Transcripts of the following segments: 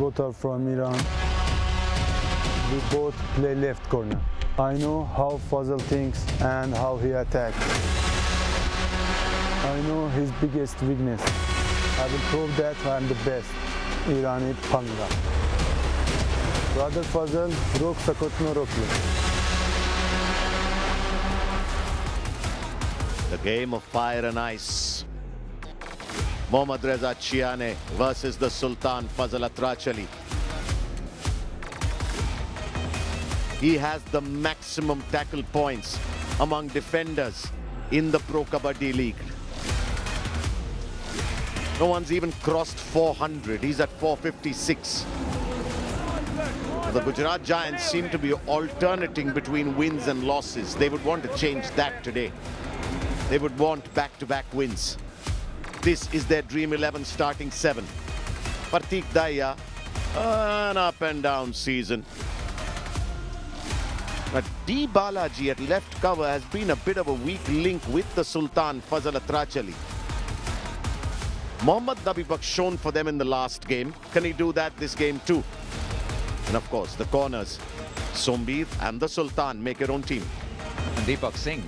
both are from Iran. We both play left corner. I know how Fazal thinks and how he attacks. I know his biggest weakness. I will prove that I'm the best. Irani Panga. Brother Fazal, rok sakot no rokle. The game of fire and ice. Mohammad Reza Chiane versus the Sultan Fazal Atrachali. He has the maximum tackle points among defenders in the Pro Kabaddi League. No one's even crossed 400. He's at 456. The Gujarat Giants seem to be alternating between wins and losses. They would want to change that today. They would want back-to-back wins. This is their Dream 11 starting 7. Partik Daya, an up and down season. But D. Balaji at left cover has been a bit of a weak link with the Sultan Fazal Atrachali. Mohammad Nabibak shown for them in the last game. Can he do that this game too? And of course, the corners. Sombir and the Sultan make their own team. And Deepak Singh,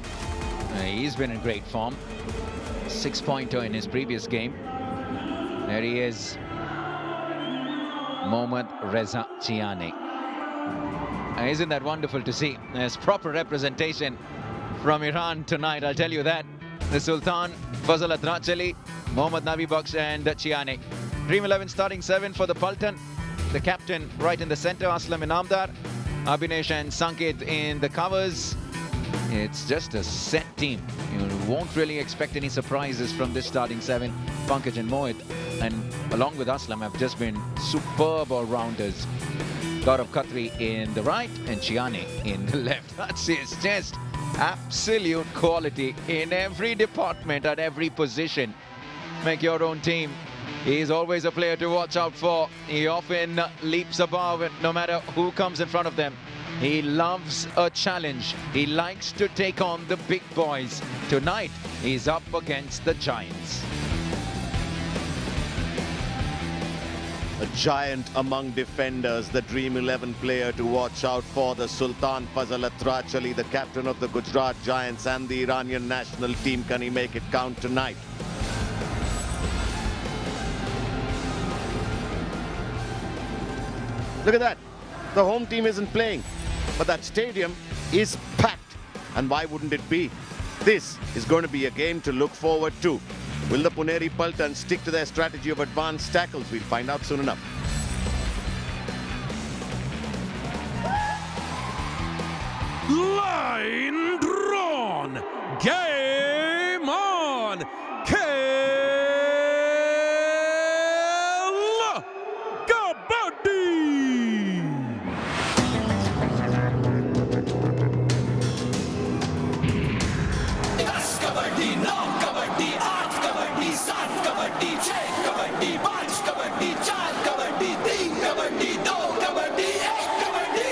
he's been in great form. 6-pointer in his previous game. There he is, Mohammad Reza Chiane. Isn't that wonderful to see? There's proper representation from Iran tonight, I'll tell you that. The Sultan, Fazal Atrachali, Mohammad Nabibak and Chiane. Dream 11 starting 7 for the Paltan. The captain right in the center, Aslam Inamdar. Abhinesh and Sanket in the covers. It's just a set team. You won't really expect any surprises from this starting 7. Pankaj and Mohit, and along with Aslam, have just been superb all-rounders. Gaurav Khatri in the right and Chiane in the left. That's just absolute quality in every department, at every position. Make your own team. He's always a player to watch out for. He often leaps above it, no matter who comes in front of them. He loves a challenge. He likes to take on the big boys. Tonight, he's up against the Giants. A giant among defenders, the Dream 11 player to watch out for, the Sultan Fazal Atrachali, the captain of the Gujarat Giants and the Iranian national team. Can he make it count tonight? Look at that. The home team isn't playing, but that stadium is packed. And why wouldn't it be? This is going to be a game to look forward to. Will the Puneri Paltan stick to their strategy of advanced tackles? We'll find out soon enough. Line drawn. Game on. Kabaddi. Das Kabaddi, Naam Kabaddi, Aaj Kabaddi, Saat Kabaddi, Cheh Kabaddi, Panch Kabaddi, Char Kabaddi, Teen Kabaddi, Do Kabaddi, Ek Kabaddi.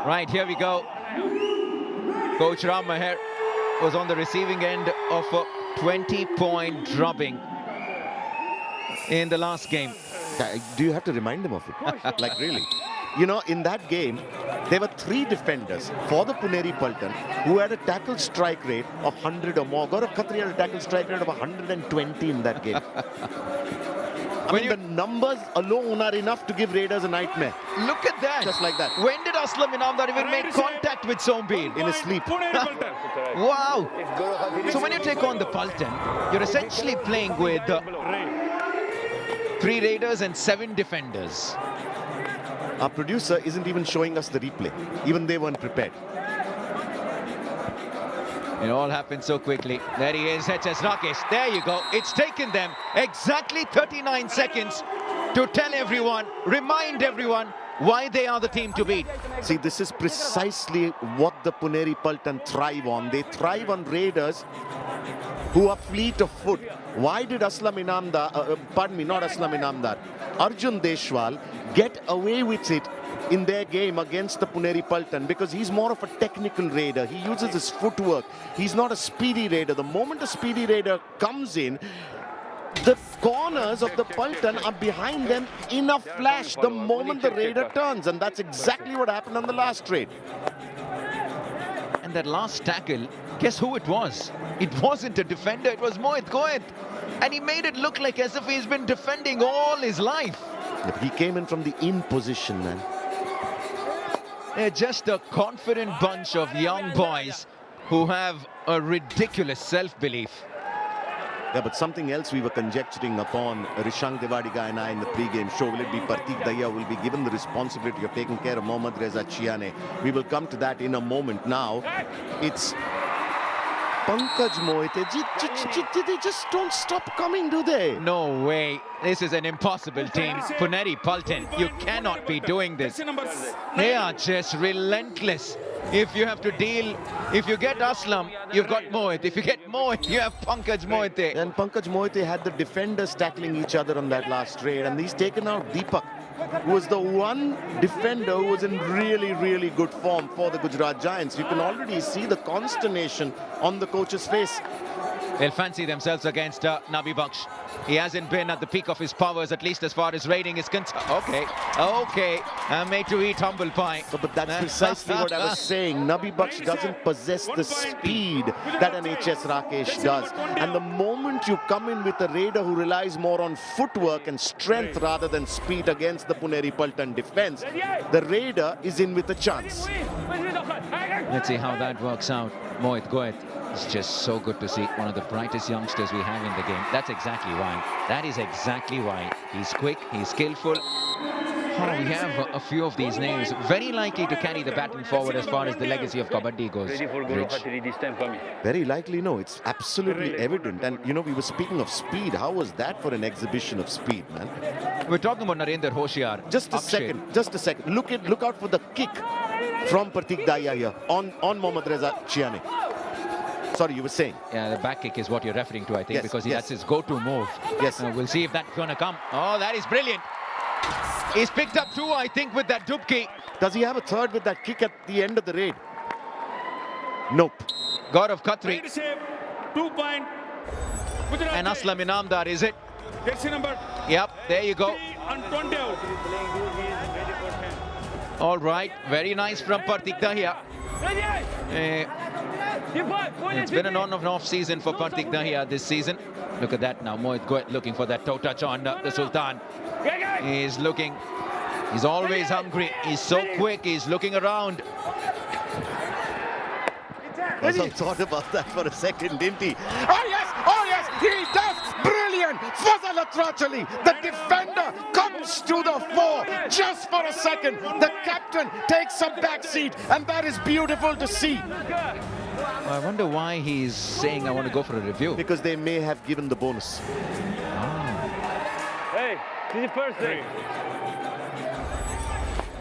Right, here we go. Coach Ram Meher was on the receiving end of a 20-point drubbing in the last game. Do you have to remind them of it? Like, really? You know, in that game, there were 3 defenders for the Puneri Paltan who had a tackle strike rate of 100 or more. Gaurav Khatri had a tackle strike rate of 120 in that game. I mean, the numbers alone are enough to give Raiders a nightmare. Look at that. Just like that. When did Aslam Inamdar even make contact with Sombir? In his sleep. Wow. So when you take on the Paltan, you're essentially playing with 3 Raiders and 7 defenders. Our producer isn't even showing us the replay. Even they weren't prepared. It all happened so quickly. There he is, HS Rakesh. There you go. It's taken them exactly 39 seconds to tell everyone, remind everyone why they are the team to beat. See, this is precisely what the Puneri Paltan thrive on. They thrive on Raiders who are fleet of foot. Why did Arjun Deshwal get away with it in their game against the Puneri Paltan? Because he's more of a technical raider. He uses his footwork. He's not a speedy raider. The moment a speedy raider comes in, the corners of the Paltan are behind them in a flash the moment the raider turns. And that's exactly what happened on the last raid. And that last tackle, guess who it was? It wasn't a defender, it was Mohit Goet. And he made it look like as if he's been defending all his life. He came in from the in position, man. They're just a confident bunch of young boys who have a ridiculous self-belief. Yeah, but something else we were conjecturing upon Rishank Devadiga and I in the pre-game show. Will it be Partik Dahiya who will be given the responsibility of taking care of Mohammad Reza Chiane? We will come to that in a moment. Now, it's Pankaj Mohite. They just don't stop coming, do they? No way. This is an impossible team. Puneri Paltan, you cannot be doing this. They are just relentless. If you have to deal, if you get Aslam, you've got Mohit. If you get Mohit, you have Pankaj Mohite. And Pankaj Mohite had the defenders tackling each other on that last raid, and he's taken out Deepak, who was the one defender who was in really, really good form for the Gujarat Giants. You can already see the consternation on the coach's face. They'll fancy themselves against Nabi Baksh. He hasn't been at the peak of his powers, at least as far as rating is concerned. Okay, made to eat humble pie. But that's precisely what I was saying. Nabi Baksh doesn't possess the speed that an HS Rakesh does. And the moment you come in with a raider who relies more on footwork and strength rather than speed against the Puneri Paltan defense, the raider is in with a chance. Let's see how that works out. Mohit Goet. It's just so good to see one of the brightest youngsters we have in the game. That's exactly why. That is exactly why. He's quick, he's skillful. Oh, we have a few of these names. Very likely to carry the baton forward as far as the legacy of Kabaddi goes. Very likely, no. It's absolutely evident. And, you know, we were speaking of speed. How was that for an exhibition of speed, man? We're talking about Narendra Hoshiar. Just a second. Look out for the kick from Partik Dahiya here on Mohammad Reza Chiane. Sorry, you were saying? Yeah, the back kick is what you're referring to, I think, yes, because yes. That's his go-to move. Yes. We'll see if that's going to come. Oh, that is brilliant. He's picked up two, I think, with that dubki. Does he have a third with that kick at the end of the raid? Nope. God of Khatri. 2 point. And Aslam Inamdar, is it? Jersey number. Yep, there you go. 20 out. All right, very nice from Partik Dahiya. It's been an on and off season for Partik Dahiya this season. Look at that now. Mohit Goet looking for that toe touch on the Sultan. He's looking. He's always hungry. He's so quick. He's looking around. Fazal thought about that for a second, didn't he? Oh yes, he does! Brilliant! Fazal Atrachali, the defender, comes to the fore just for a second. The captain takes a back seat, and that is beautiful to see. I wonder why he's saying I want to go for a review. Because they may have given the bonus. Hey, this is first thing.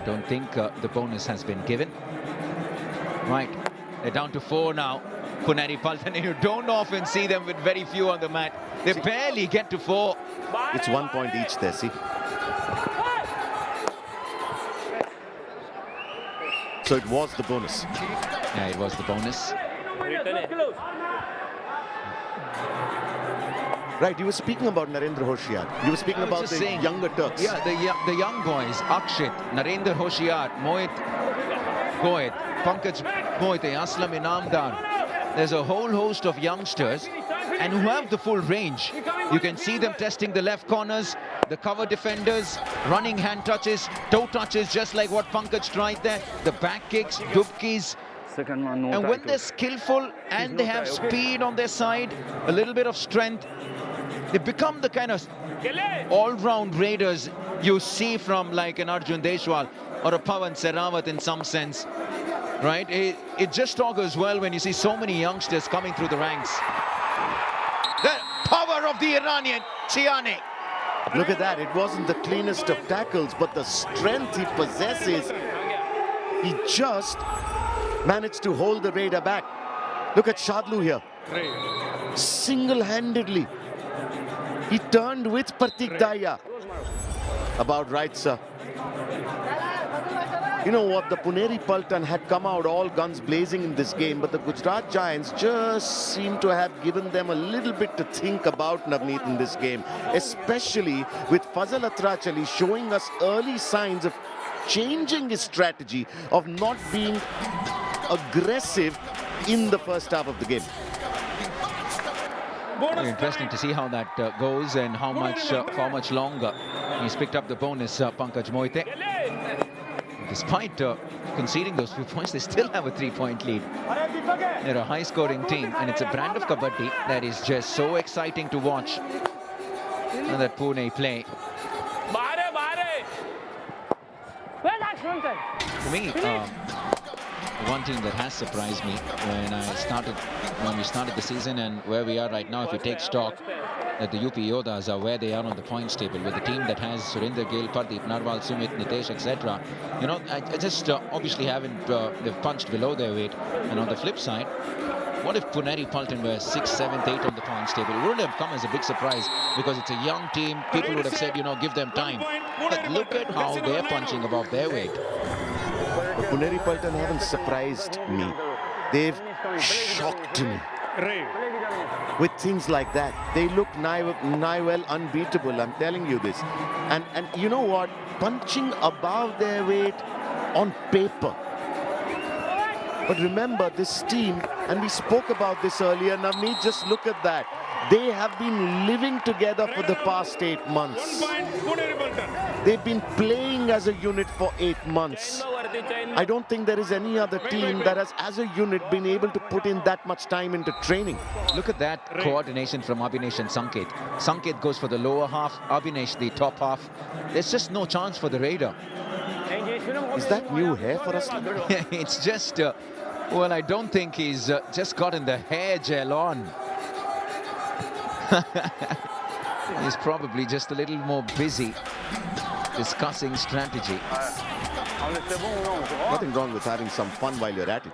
Don't think the bonus has been given. Right, they're down to 4 now. Puneri Paltan, you don't often see them with very few on the mat. They barely get to 4. It's 1 point each there, see? So it was the bonus. Yeah, it was the bonus. Right, you were speaking about Narendra Hoshiar. You were speaking about the younger Turks. Yeah, the young boys, Akshit, Narendra Hoshiar, Mohit Goet, Pankaj Mohite, Aslam Inamdar. There's a whole host of youngsters and who have the full range. You can see them testing the left corners, the cover defenders, running hand touches, toe touches, just like what Pankaj tried there, the back kicks, dubkis. And when they're skillful and they have speed on their side, a little bit of strength, they become the kind of all-round raiders you see from like an Arjun Deshwal or a Pawan Sehrawat in some sense, right? It just augurs well when you see so many youngsters coming through the ranks. The power of the Iranian, Chiane. Look at that, it wasn't the cleanest of tackles, but the strength he possesses, he just managed to hold the raider back. Look at Shadlu here. Single-handedly. He turned with Pratik Daya. About right, sir. You know what? The Puneri Paltan had come out all guns blazing in this game, but the Gujarat Giants just seem to have given them a little bit to think about, Navneet, in this game. Especially with Fazal Atrachali showing us early signs of changing his strategy, of not being aggressive in the first half of the game. Very interesting to see how that goes and how much for much longer. He's picked up the bonus, Pankaj Moite. Despite conceding those few points, they still have a 3-point lead. They're a high-scoring team, and it's a brand of Kabaddi that is just so exciting to watch. And that Pune play. For me, one team that has surprised me when we started the season and where we are right now, if you take stock that the UP Yodhas are where they are on the points table, with a team that has Surinder Gill, Pardeep Narwal, Sumit, Nitesh, etc. You know, I just obviously haven't, they've punched below their weight. And on the flip side, what if Puneri Paltan were 6th, 7th, 8th on the points table? It wouldn't have come as a big surprise because it's a young team. People would have said, you know, give them time. But look at how they're punching above their weight. The Puneri Paltan haven't surprised me. They've shocked me. With things like that, they look nigh well unbeatable. I'm telling you this. And you know what? Punching above their weight on paper. But remember, this team, and we spoke about this earlier, Navneet, just look at that. They have been living together for the past 8 months. They've been playing as a unit for 8 months. I don't think there is any other team that has, as a unit, been able to put in that much time into training. Look at that coordination from Abhinesh and Sanket. Sanket goes for the lower half, Abhinesh the top half. There's just no chance for the Raider. Is that new hair for us? It's just, well, I don't think he's just gotten the hair gel on. He's probably just a little more busy discussing strategy. Nothing wrong with having some fun while you're at it.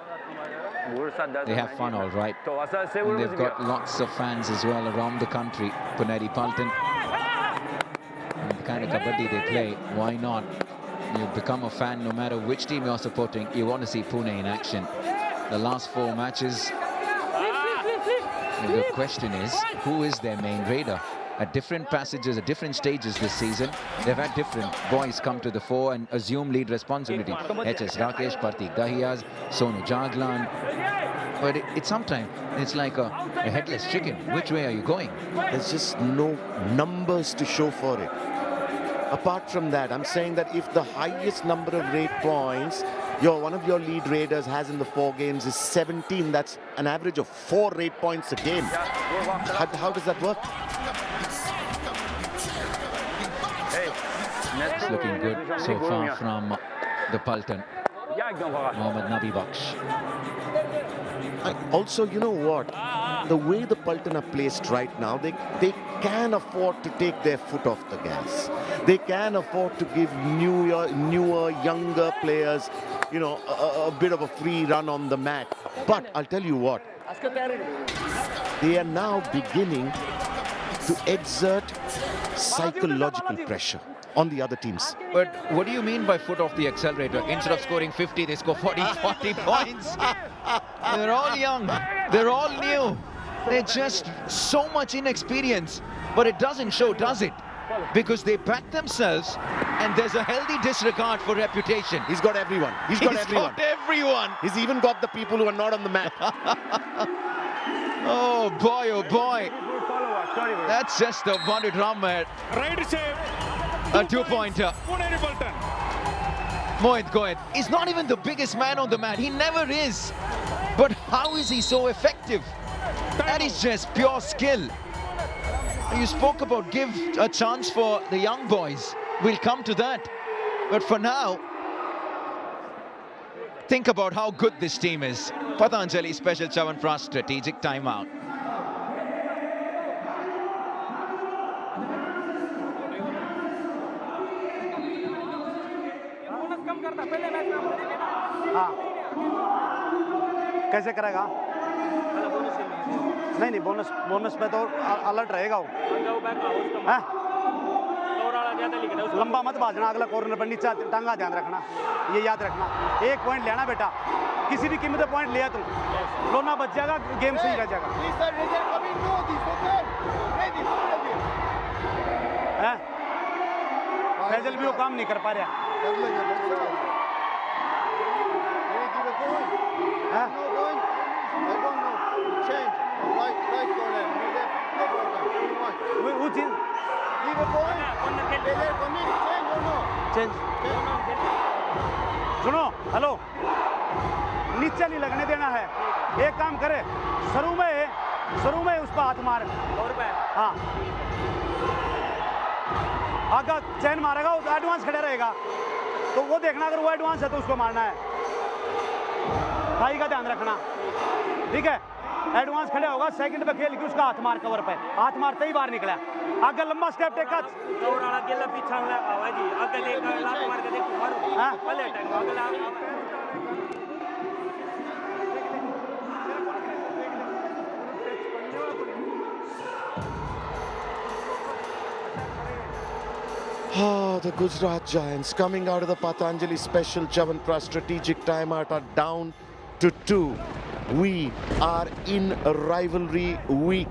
They have fun, all right. And they've got lots of fans as well around the country. Puneri Paltan. And the kind of Kabaddi they play, why not? You become a fan no matter which team you're supporting. You want to see Pune in action. The last 4 matches, the question is, who is their main raider? At different passages, at different stages this season, they've had different boys come to the fore and assume lead responsibility. HS Rakesh, Partik Dahiyaz, Sonu Jaglan. But it's sometimes, it's like a headless chicken. Which way are you going? There's just no numbers to show for it. Apart from that, I'm saying that if the highest number of raid points one of your lead raiders has in the 4 games is 17, that's an average of 4 raid points a game. How does that work? It's looking good so far from the Paltan. Mohammad Nabi Baksh. Also, you know what? The way the Paltan are placed right now, they can afford to take their foot off the gas. They can afford to give newer, younger players, you know, a bit of a free run on the mat. But I'll tell you what, they are now beginning to exert psychological pressure on the other teams. But what do you mean by foot off the accelerator? Instead of scoring 50, they score 40 points. They're all young. They're all new. They're just so much inexperience. But it doesn't show, does it? Because they back themselves and there's a healthy disregard for reputation. He's got everyone. He's got everyone. He's even got the people who are not on the mat. Oh boy. That's just a one drum at Right save. a 2-pointer. Puneri Paltan. Mohit, go ahead. He's not even the biggest man on the mat. He never is. But how is he so effective? That is just pure skill. You spoke about give a chance for the young boys. We'll come to that. But for now, think about how good this team is. Patanjali special Chavanpras strategic timeout. कैसे करेगा? नहीं bonus पे तो alert रहेगा वो हैं? लंबा मत भाजना, अगला कॉर्नर पर नीचा टांगा ध्यान रखना, ये याद रखना। 1 पॉइंट लेना बेटा, किसी भी कीमत पे पॉइंट लिया तुम, लोना बच जाएगा, गेम सही रह जाएगा। हैं? फैजल भी वो काम नहीं कर पा रहा। हैं? वो चीज चेंज सुनो, हेलो, नीचे नहीं लगने देना है। एक काम करे, शुरू में उस पर हाथ मार, हाँ, अगर चैन मारेगा वो एडवांस खड़े रहेगा, तो वो देखना, अगर वो एडवांस है तो उसको मारना है। भाई का ध्यान रखना, ठीक है? एडवांस खड़े होगा, सेकंड पे खेल के उसका हाथ मार, कवर पे हाथ मारते ही बाहर निकला। अगर लंबा स्टेप टेका, The Gujarat Giants coming out of the Patanjali Special Chavanprasad strategic timeout are down to 2. We are in a rivalry week.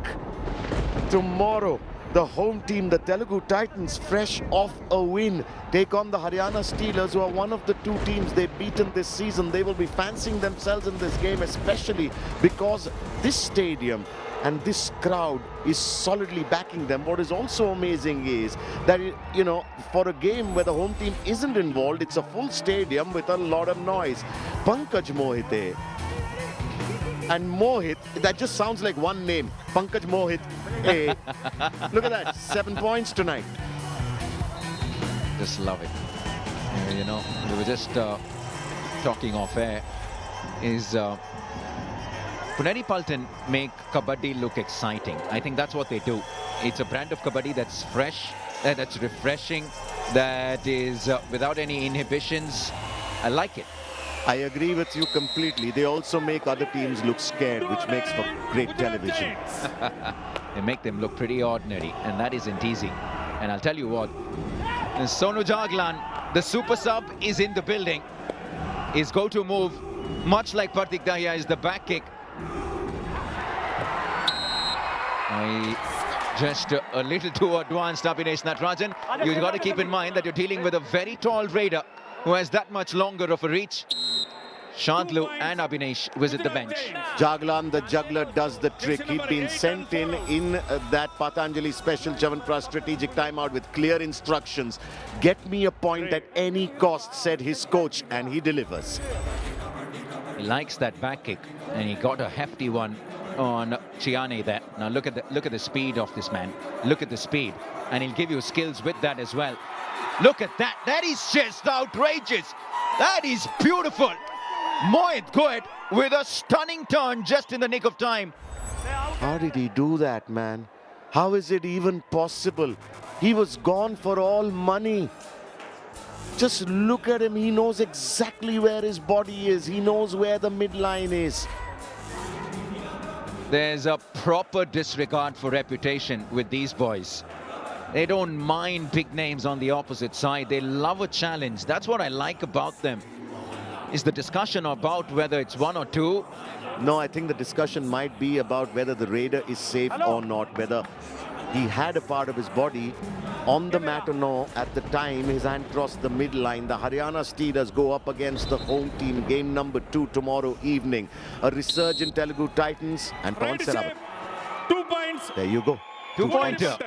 Tomorrow, the home team, the Telugu Titans, fresh off a win, take on the Haryana Steelers, who are one of the 2 teams they've beaten this season. They will be fancying themselves in this game, especially because this stadium and this crowd is solidly backing them. What is also amazing is that, you know, for a game where the home team isn't involved, it's a full stadium with a lot of noise. Pankaj Mohite and Mohit, that just sounds like one name. Pankaj Mohit. Hey, look at that, 7 points tonight. Just love it. You know, we were just talking off air. Is Puneri Paltan make Kabaddi look exciting? I think that's what they do. It's a brand of Kabaddi that's fresh, that's refreshing, that is without any inhibitions. I like it. I agree with you completely. They also make other teams look scared, which makes for great television. They make them look pretty ordinary, and that isn't easy. And I'll tell you what, Sonu Jaglan, the super sub, is in the building. His go-to move, much like Partik Dahiya, is the back kick. Just a little too advanced, Abhinesh Natarajan. You've got to keep in mind that you're dealing with a very tall raider who has that much longer of a reach. Shantanu and Abhinesh visit the bench. Jaglan, the juggler, does the trick. He'd been sent in that Patanjali Special Chavanprasad strategic timeout with clear instructions. Get me a point at any cost, said his coach, and he delivers. He likes that back kick, and he got a hefty one on Chiane there. Now look at the speed of this man. Look at the speed, and he'll give you skills with that as well. Look at that. That is just outrageous. That is beautiful. Mohit Goet with a stunning turn just in the nick of time. How did he do that, man? How is it even possible? He was gone for all money. Just look at him. He knows exactly where his body is. He knows where the midline is. There's a proper disregard for reputation with these boys. They don't mind big names on the opposite side. They love a challenge. That's what I like about them. Is the discussion about whether it's 1 or 2? No, I think the discussion might be about whether the raider is safe or not, whether he had a part of his body on the mat or no. At the time his hand crossed the midline. The Haryana Steelers go up against the home team, game number 2 tomorrow evening. A resurgent Telugu Titans and Pawan Seravat. 2 points. There you go. 2-pointer.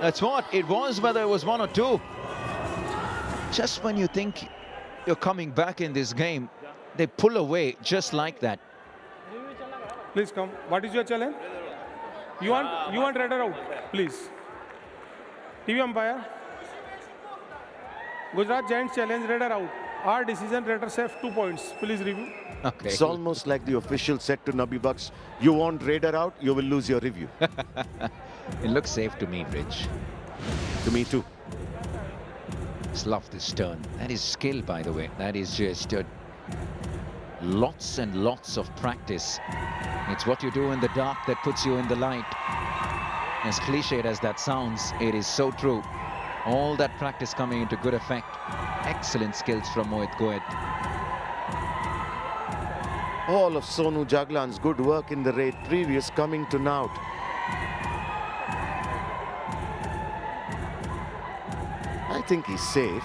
That's what it was, whether it was 1 or 2. Just when you think you're coming back in this game, they pull away just like that. Please come. What is your challenge? You want raider out, please. TV umpire. Gujarat Giants challenge, raider out. Our decision, raider safe, 2 points. Please review. Okay. It's almost like the official said to Nabi Bucks, you want raider out, you will lose your review. It looks safe to me, Bridge. To me too. Just love this turn. That is skill, by the way. That is just lots and lots of practice. It's what you do in the dark that puts you in the light. As cliched as that sounds, it is so true. All that practice coming into good effect. Excellent skills from Mohit Goet. All of Sonu Jaglan's good work in the raid previous coming to naught. I think he's safe.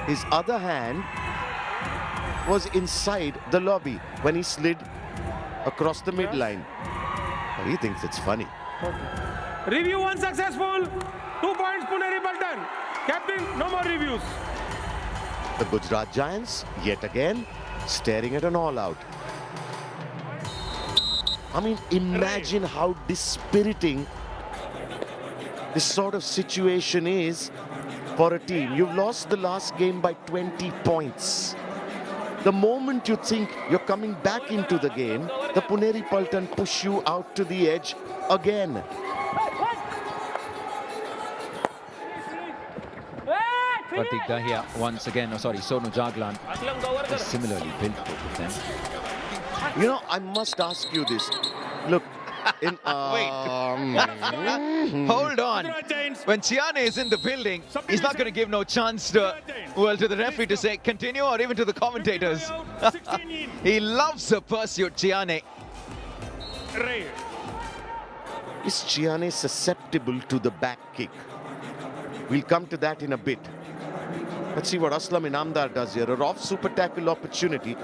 His other hand was inside the lobby when he slid across the midline. He thinks it's funny. Review one successful. 2 points, Puneri Paltan. Captain, no more reviews. The Gujarat Giants, yet again, staring at an all-out. I mean, imagine how dispiriting this sort of situation is for a team. You've lost the last game by 20 points. The moment you think you're coming back into the game, the Puneri Paltan push you out to the edge again. Pratik Dahiya once again, Sonu Jaglan is similarly built with them. You know, I must ask you this. Look, in Hold on. When Chiane is in the building, he's not going to give no chance to, well, to the referee to say continue or even to the commentators. He loves the pursuit, Chiane. Is Chiane susceptible to the back kick? We'll come to that in a bit. Let's see what Aslam Inamdar does here. A off super tackle opportunity.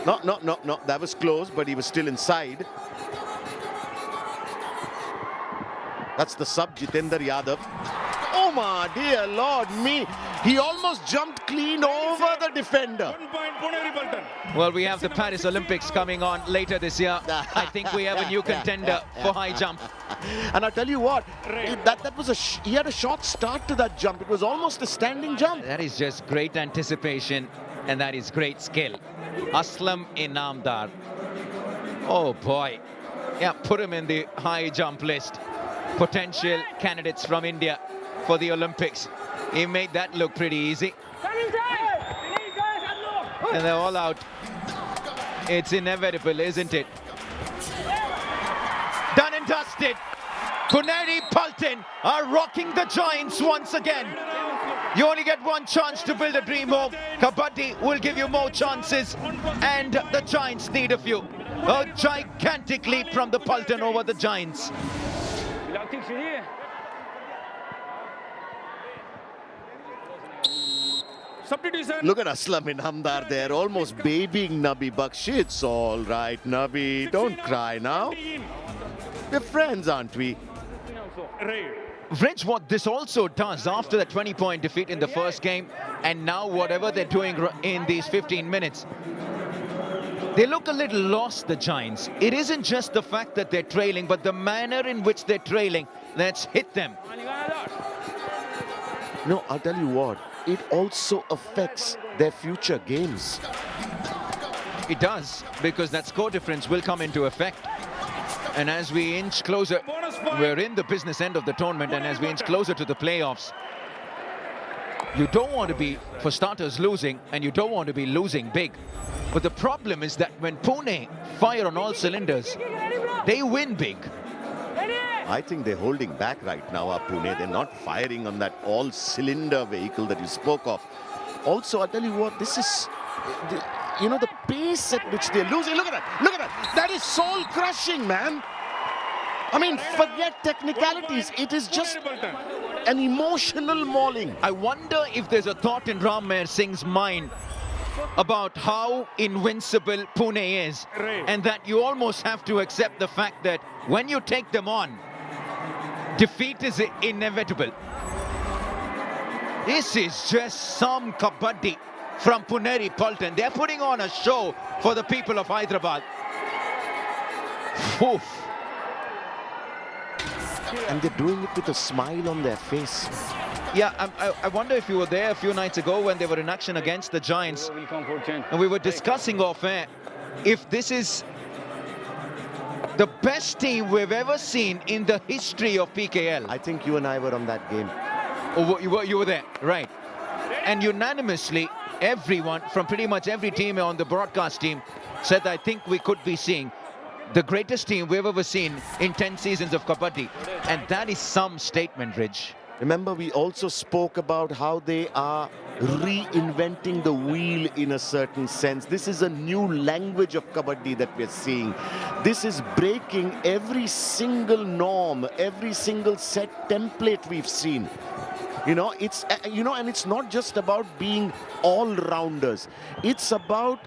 No. That was close, but he was still inside. That's the sub, Jitendra Yadav. Oh my dear Lord me. He almost jumped clean over the defender. 1 point, Puneri Paltan. Well, we have the Paris Olympics coming on later this year. I think we have a new contender for high jump. And I'll tell you what, that was he had a short start to that jump. It was almost a standing jump. That is just great anticipation, and that is great skill. Aslam Inamdar. Oh boy. Yeah, put him in the high jump list. Potential candidates from India for the Olympics. He made that look pretty easy. And they're all out. It's inevitable, isn't it? Done and dusted. Puneri Paltan are rocking the Giants once again. You only get one chance to build a dream home. Kabaddi will give you more chances, and the Giants need a few. A gigantic lead from the Paltan over the Giants. Substitution. Look at Aslam Inamdar there, almost babying Nabi Bakshi. It's all right, Nabi. Don't cry now. We're friends, aren't we? Rich, what this also does after the 20-point defeat in the first game, and now whatever they're doing in these 15 minutes, they look a little lost, the Giants. It isn't just the fact that they're trailing, but the manner in which they're trailing that's hit them. No, I'll tell you what, it also affects their future games. It does, because that score difference will come into effect. And as we inch closer, we're in the business end of the tournament, and as we inch closer to the playoffs, you don't want to be, for starters, losing, and you don't want to be losing big. But the problem is that when Pune fire on all cylinders, they win big. I think they're holding back right now, Pune. They're not firing on that all-cylinder vehicle that you spoke of. Also, I'll tell you what, this is, you know, the pace at which they're losing. Look at that, look at that. That is soul-crushing, man. I mean, forget technicalities. It is just an emotional mauling. I wonder if there's a thought in Ram Meher Singh's mind about how invincible Pune is, and that you almost have to accept the fact that when you take them on, defeat is inevitable. This is just some Kabaddi from Puneri Paltan. They're putting on a show for the people of Hyderabad. Oof. And they're doing it with a smile on their face. Yeah, I wonder if you were there a few nights ago when they were in action against the Giants. And we were discussing off air if this is the best team we've ever seen in the history of PKL. I think you and I were on that game. Oh, you were there, right? And unanimously, everyone from pretty much every team on the broadcast team said, I think we could be seeing the greatest team we've ever seen in 10 seasons of Kabaddi. And that is some statement, Ridge. Remember, we also spoke about how they are reinventing the wheel in a certain sense. This is a new language of Kabaddi that we're seeing. This is breaking every single norm, every single set template we've seen. You know, it's and it's not just about being all-rounders. It's about,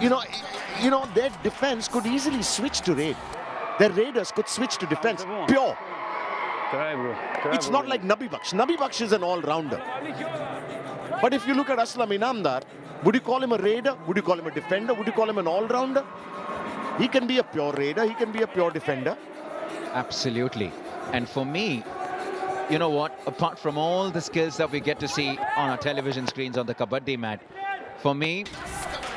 you know, their defense could easily switch to raid. Their raiders could switch to defense. Pure. It's not like Nabi Baksh. Nabi Baksh is an all-rounder. But if you look at Aslam Inamdar, would you call him a raider? Would you call him a defender? Would you call him an all-rounder? He can be a pure raider. He can be a pure defender. Absolutely. And for me, you know what? Apart from all the skills that we get to see on our television screens on the Kabaddi mat, for me,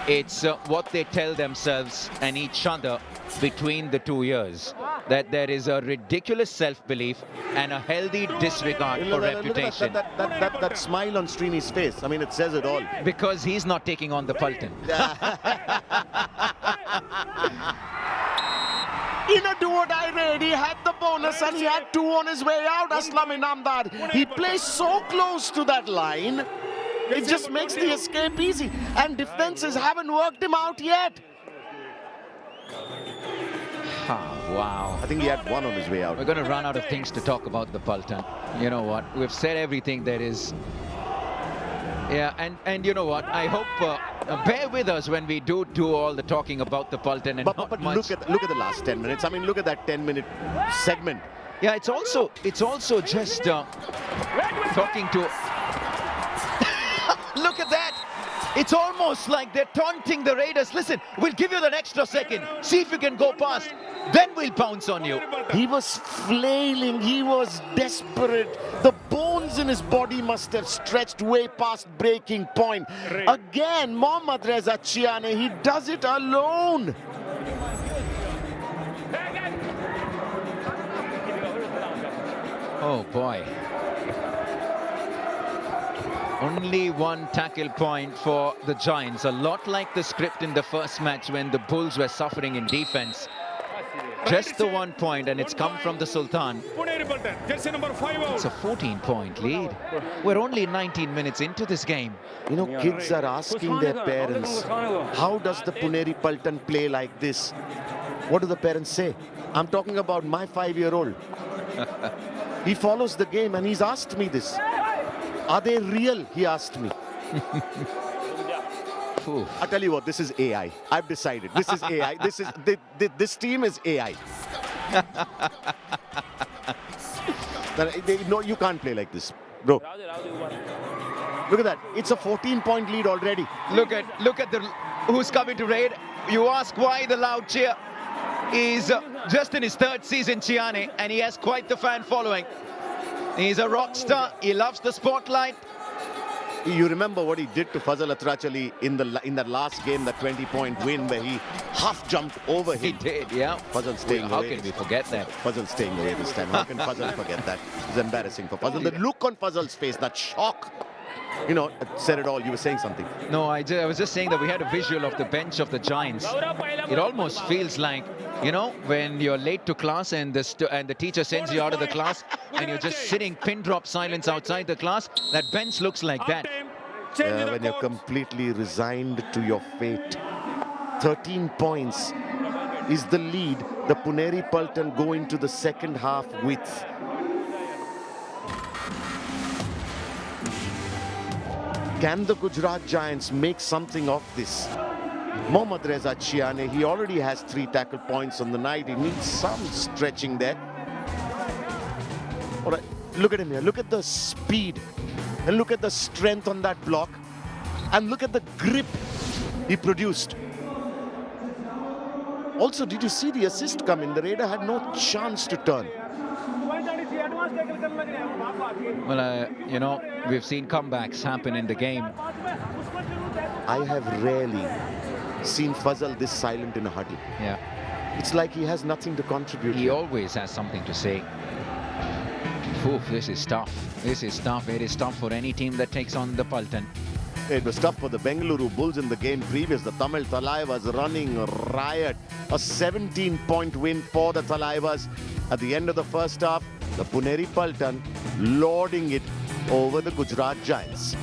it's what they tell themselves and each other between the 2 years. That there is a ridiculous self-belief and a healthy disregard for reputation. Look at that smile on Srini's face. I mean, it says it all. Because he's not taking on the Paltan. In a do-or-die raid, he had the bonus and he had 2 on his way out, Aslam Inamdar. He plays so close to that line, it just makes the escape easy. And defenses haven't worked him out yet. Wow. I think he had 1 on his way out. We're going to run out of things to talk about the Paltan. You know what? We've said everything there is. Yeah, and you know what? I hope bear with us when we do all the talking about the Paltan. And But much. look at the last 10 minutes. I mean, look at that 10-minute segment. Yeah, it's also just talking to. Look at that! It's almost like they're taunting the Raiders. Listen, we'll give you that extra second. See if you can go past. Then we'll pounce on you. He was flailing. He was desperate. The bones in his body must have stretched way past breaking point. Again, Mohammad Reza Chiane, he does it alone. Oh boy. Only 1 tackle point for the Giants. A lot like the script in the first match when the Bulls were suffering in defense. Just the 1 point, and it's come from the Sultan. Puneri Paltan, jersey number 5 out. It's a 14-point lead. We're only 19 minutes into this game. You know, kids are asking their parents, how does the Puneri Paltan play like this? What do the parents say? I'm talking about my 5-year-old. He follows the game and he's asked me this. Are they real? He asked me. I tell you what, this is AI. I've decided. This is AI. This team is AI. No, you can't play like this, bro. Look at that. It's a 14-point lead already. Look at who's coming to raid. You ask why the loud cheer. He's just in his 3rd season, Chiane, and he has quite the fan following. He's a rock star. He loves the spotlight. You remember what he did to Fazal Atrachali in that last game, that 20-point win where he half jumped over him. He did, yeah. Fazal staying away. How can we forget that? Fazal staying away this time. How can Fazal forget that? It's embarrassing for Fazal. The look on Fazal's face, that shock, you know, said it all. You were saying something. No, I was just saying that we had a visual of the bench of the Giants. It almost feels like, you know, when you're late to class and the teacher sends you out of the class and you're just sitting pin drop silence outside the class. That bench looks like that. When you're completely resigned to your fate. 13 points is the lead the Puneri Paltan go into the second half with. Can the Gujarat Giants make something of this? Mohammad Reza Chiane, he already has 3 tackle points on the night. He needs some stretching there. All right, look at him here. Look at the speed. And look at the strength on that block. And look at the grip he produced. Also, did you see the assist come in? The Raider had no chance to turn. Well, you know, we've seen comebacks happen in the game. I have rarely seen Fazal this silent in a huddle. Yeah. It's like he has nothing to contribute. He always has something to say. Oof, this is tough. This is tough. It is tough for any team that takes on the Paltan. It was tough for the Bengaluru Bulls in the game previous. The Tamil Thalaivas running riot. A 17-point win for the Thalaivas. At the end of the first half, the Puneri Paltan lording it over the Gujarat Giants.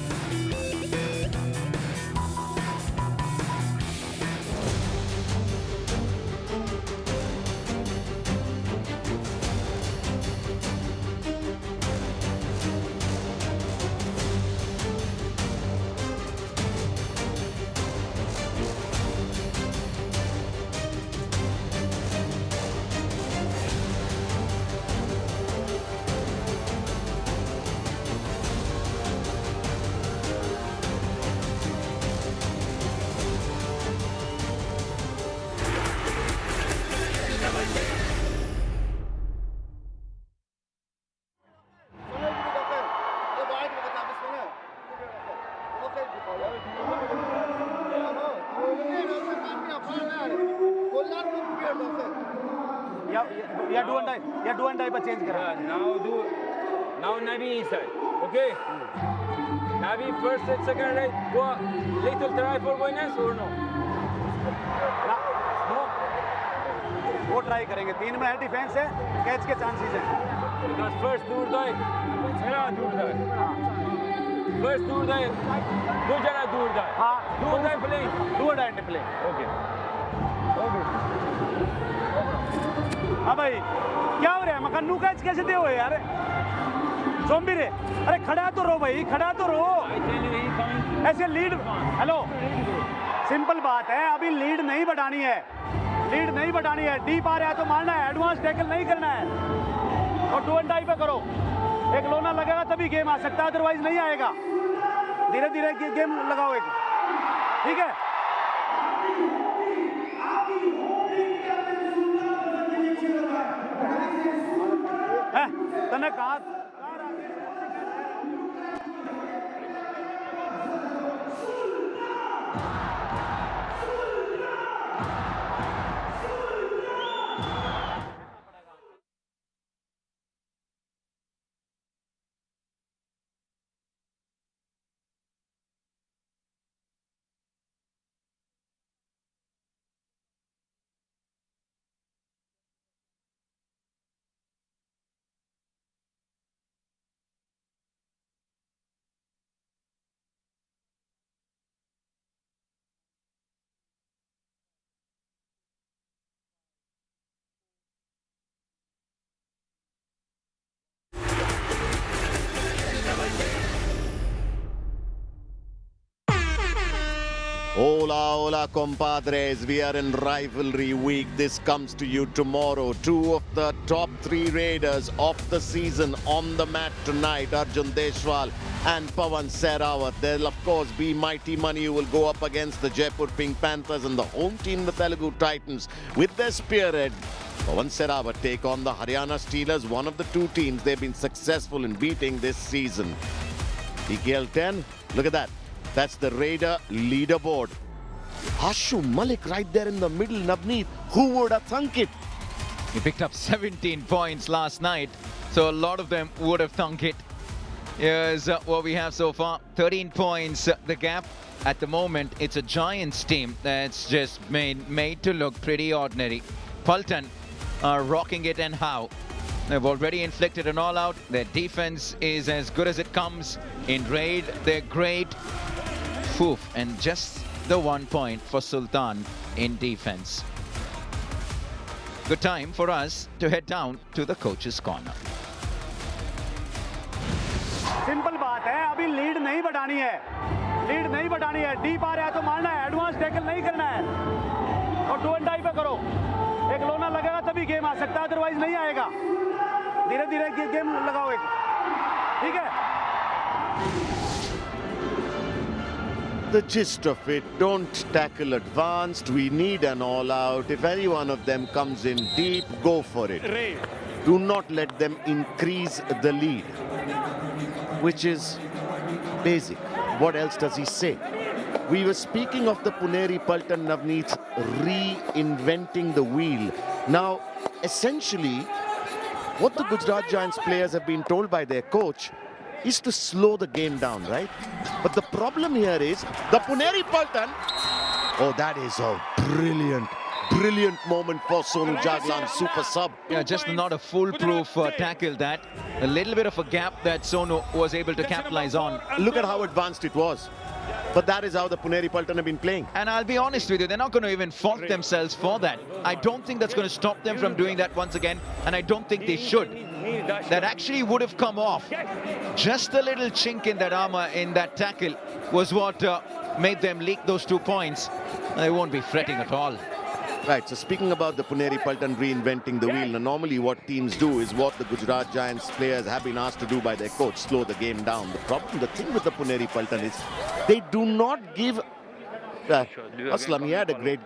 Yeah, do and die, but change kara. Now Nabi inside. Okay. Nabi first and second right. Go little try for bonus or no? No. वो try करेंगे. 3 में है defence है, catch के chances हैं. Because first दूर दाई, मेरा दूर दाई. First दूर दाई, दूसरा दूर दाई. हाँ. दूर दाई play. Do and die play. Okay. हाँ भाई, क्या हो रहा है? मकानू कैच कैसे दे हो यार? ज़ॉम्बी रे, अरे खड़ा तो रहो भाई, खड़ा तो रहो. I tell you he coming. ऐसे लीड, हेलो, सिंपल बात है, अभी लीड नहीं बढ़ानी है. लीड नहीं बढ़ानी है. डीप आ रहा है तो मारना है, एडवांस टैकल नहीं करना है. और डू एंड डाई पे करो. एक लोना लगेगा तभी गेम आ सकता है, अदरवाइज नहीं आएगा. धीरे धीरे गेम लगाओ एक. ठीक है? तने कहा Hola, hola, compadres. We are in rivalry week. This comes to you tomorrow. 2 of the top 3 raiders of the season on the mat tonight. Arjun Deshwal and Pawan Sehrawat. There'll, of course, be Mighty Money who will go up against the Jaipur Pink Panthers and the home team, the Telugu Titans, with their spearhead. Pawan Sehrawat take on the Haryana Steelers, one of the 2 teams they've been successful in beating this season. EKL 10, look at that. That's the Raider leaderboard. Ashu Malik right there in the middle, Navneet. Who would have thunk it? He picked up 17 points last night, so a lot of them would have thunk it. Here's what we have so far. 13 points, the gap. At the moment, it's a Giants team that's just made to look pretty ordinary. Paltan are rocking it, and how? They've already inflicted an all-out. Their defense is as good as it comes. In raid, they're great. Oof, and just the 1 point for Sultan in defense. Good time for us to head down to the coach's corner. Simple बात है, अभी lead नहीं बढ़ानी है. Lead नहीं बढ़ानी है. Deep आ रहा है तो मारना है, एडवांस टैकल नहीं करना है. और डू एंड डाई पे करो. एक लोना लगेगा तभी गेम आ सकता है, अदरवाइज नहीं आएगा. धीरे धीरे गेम लगाओ एक. ठीक है? The gist of it, don't tackle advanced. We need an all-out. If any one of them comes in deep, go for it. Do not let them increase the lead, which is basic. What else does he say? We were speaking of the Puneri Paltan Navneet reinventing the wheel. Now, essentially, what the Gujarat Giants players have been told by their coach is to slow the game down, right? But the problem here is the Puneri Paltan. Oh, that is a brilliant moment for Sonu Jaglan, super sub. Yeah, just not a foolproof tackle that. A little bit of a gap that Sonu was able to capitalize on. Look at how advanced it was. But that is how the Puneri Paltan have been playing. And I'll be honest with you, they're not going to even fault themselves for that. I don't think that's going to stop them from doing that once again. And I don't think they should. That actually would have come off. Just a little chink in that armor in that tackle was what made them leak those 2 points. They won't be fretting at all. Right, so speaking about the Puneri Paltan reinventing the wheel, now normally what teams do is what the Gujarat Giants players have been asked to do by their coach, slow the game down. The thing with the Puneri Paltan is they do not give... Aslam, he had a great...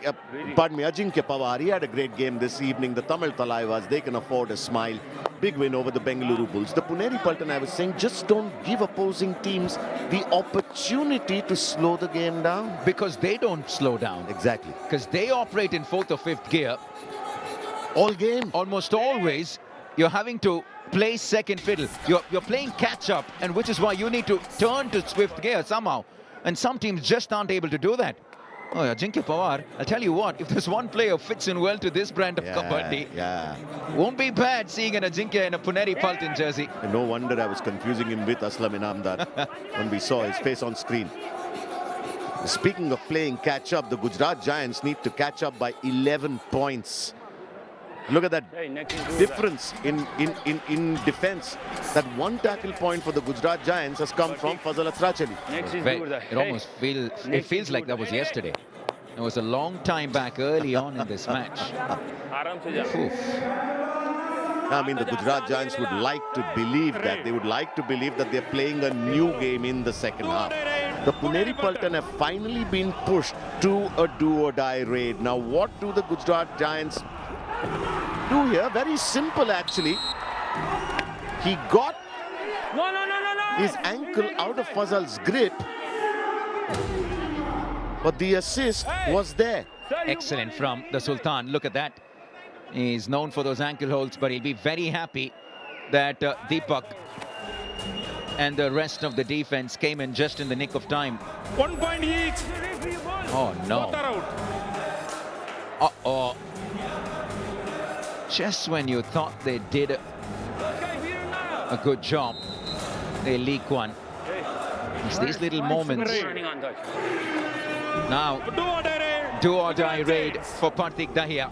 pardon me, Ajinkya Pawar, he had a great game this evening. The Tamil Talaivas, they can afford a smile. Big win over the Bengaluru Bulls. The Puneri Paltan, I was saying, just don't give opposing teams the opportunity to slow the game down. Because they don't slow down. Exactly. Because they operate in 4th or 5th gear. All game. Almost always, you're having to play second fiddle. You're playing catch up, and which is why you need to turn to swift gear somehow. And some teams just aren't able to do that. Oh, Ajinkya Pawar, I'll tell you what, if there's one player fits in well to this brand of Kabaddi, won't be bad seeing an Ajinkya in a Puneri Paltan jersey. And no wonder I was confusing him with Aslam Inamdar when we saw his face on screen. Speaking of playing catch up, the Gujarat Giants need to catch up by 11 points. Look at that difference in defense. That one tackle point for the Gujarat Giants has come from Fazal Atrachali. It almost feels like that was yesterday. It was a long time back early on in this match. Oof. I mean, the Gujarat Giants would like to believe that. They would like to believe that they're playing a new game in the second half. The Puneri Paltan have finally been pushed to a do-or-die raid. Now, what do the Gujarat Giants do here? Very simple, actually. He got his ankle out of Fazal's grip, but the assist was there. Excellent from the Sultan. Look at that. He's known for those ankle holds, but he'll be very happy that Deepak and the rest of the defense came in just in the nick of time. 1 point each. Oh, no. Uh-oh. Just when you thought they did a good job, they leak one. It's these little moments. Now, do-or-die raid for Parthik Dahiya.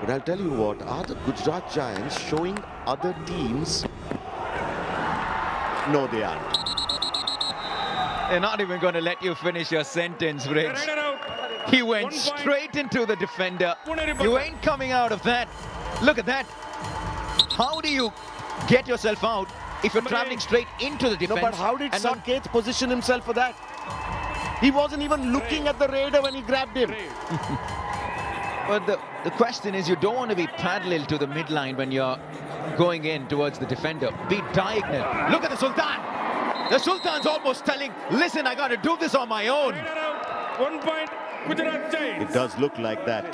But I'll tell you what, are the Gujarat Giants showing other teams? No, they aren't. They're not even going to let you finish your sentence, Rich. He went straight into the defender. You ain't coming out of that. Look at that. How do you get yourself out if you're traveling straight into the defense? No, but how did Sanket position himself for that? He wasn't even looking at the raider when he grabbed him. But the question is, you don't want to be parallel to the midline when you're going in towards the defender. Be diagonal. Look at the Sultan. The Sultan's almost telling, listen, I got to do this on my own. 1 point, Gujarat Giants. It does look like that.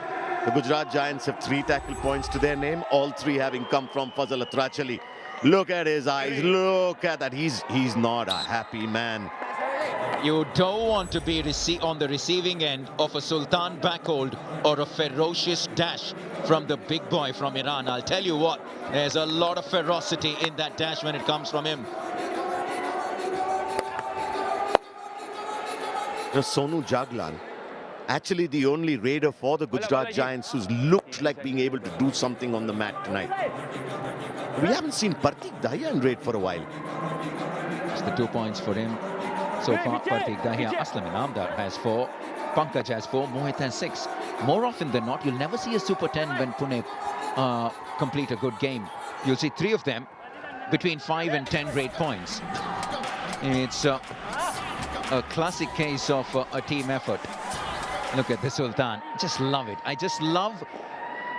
The Gujarat Giants have 3 tackle points to their name, all 3 having come from Fazal Atrachali. Look at his eyes. Look at that. He's not a happy man. You don't want to be on the receiving end of a Sultan backhold or a ferocious dash from the big boy from Iran. I'll tell you what, there's a lot of ferocity in that dash when it comes from him. Sonu Jaglan, actually the only raider for the Gujarat Giants who's looked like being able to do something on the mat tonight. We haven't seen Parthik Dahiya in raid for a while. It's the 2 points for him. So far, Parthik Dahiya. Aslam Inamdar has 4. Pankaj has 4. Mohit has 6. More often than not, you'll never see a Super 10 when Pune complete a good game. You'll see 3 of them between 5 and 10 grade points. It's a classic case of a team effort. Look at the Sultan. Just love it. I just love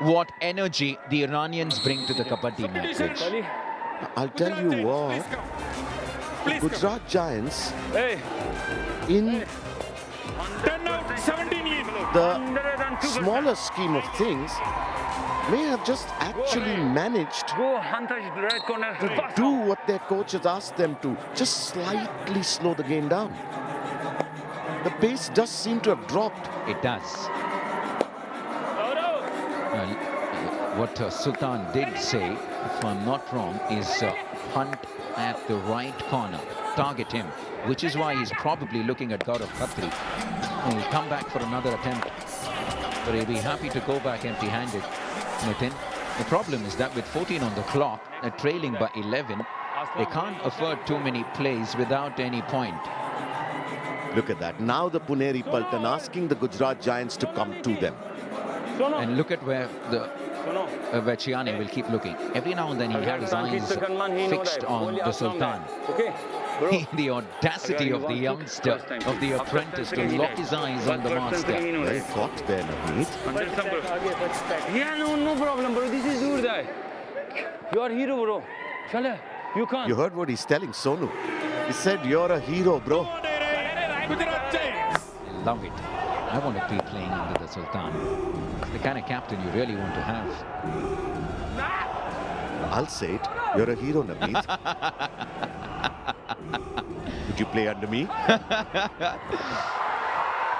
what energy the Iranians bring to the Kabaddi match. I'll tell you what, the Gujarat Giants in 10 out, 17 in. the smaller scheme of things may have just actually managed Go hunt us right corner. to do what their coach has asked them to. Just slightly slow the game down. The pace does seem to have dropped. It does. What Sultan did say, if I'm not wrong, is hunt at the right corner, target him, which is why he's probably looking at Gaurav Khatri. And he'll come back for another attempt, but he'll be happy to go back empty-handed. Nitin, the problem is that with 14 on the clock, they're trailing by 11. They can't afford too many plays without any point. Look at that. Now the Puneri Paltan asking the Gujarat Giants to come to them. And look at where where Chiane will keep looking. Every now and then he had his eyes fixed on the Sultan. Okay. The audacity of the youngster, of the apprentice, to lock his eyes on the master. Well caught there, Navneet. Yeah, no problem, bro. This is good, guy. You are hero, bro. Chala, you can't. You heard what he's telling Sonu. He said, you're a hero, bro. I love it. I want to be playing under the Sultan. It's the kind of captain you really want to have. I'll say it. You're a hero, Navneet. Would you play under me?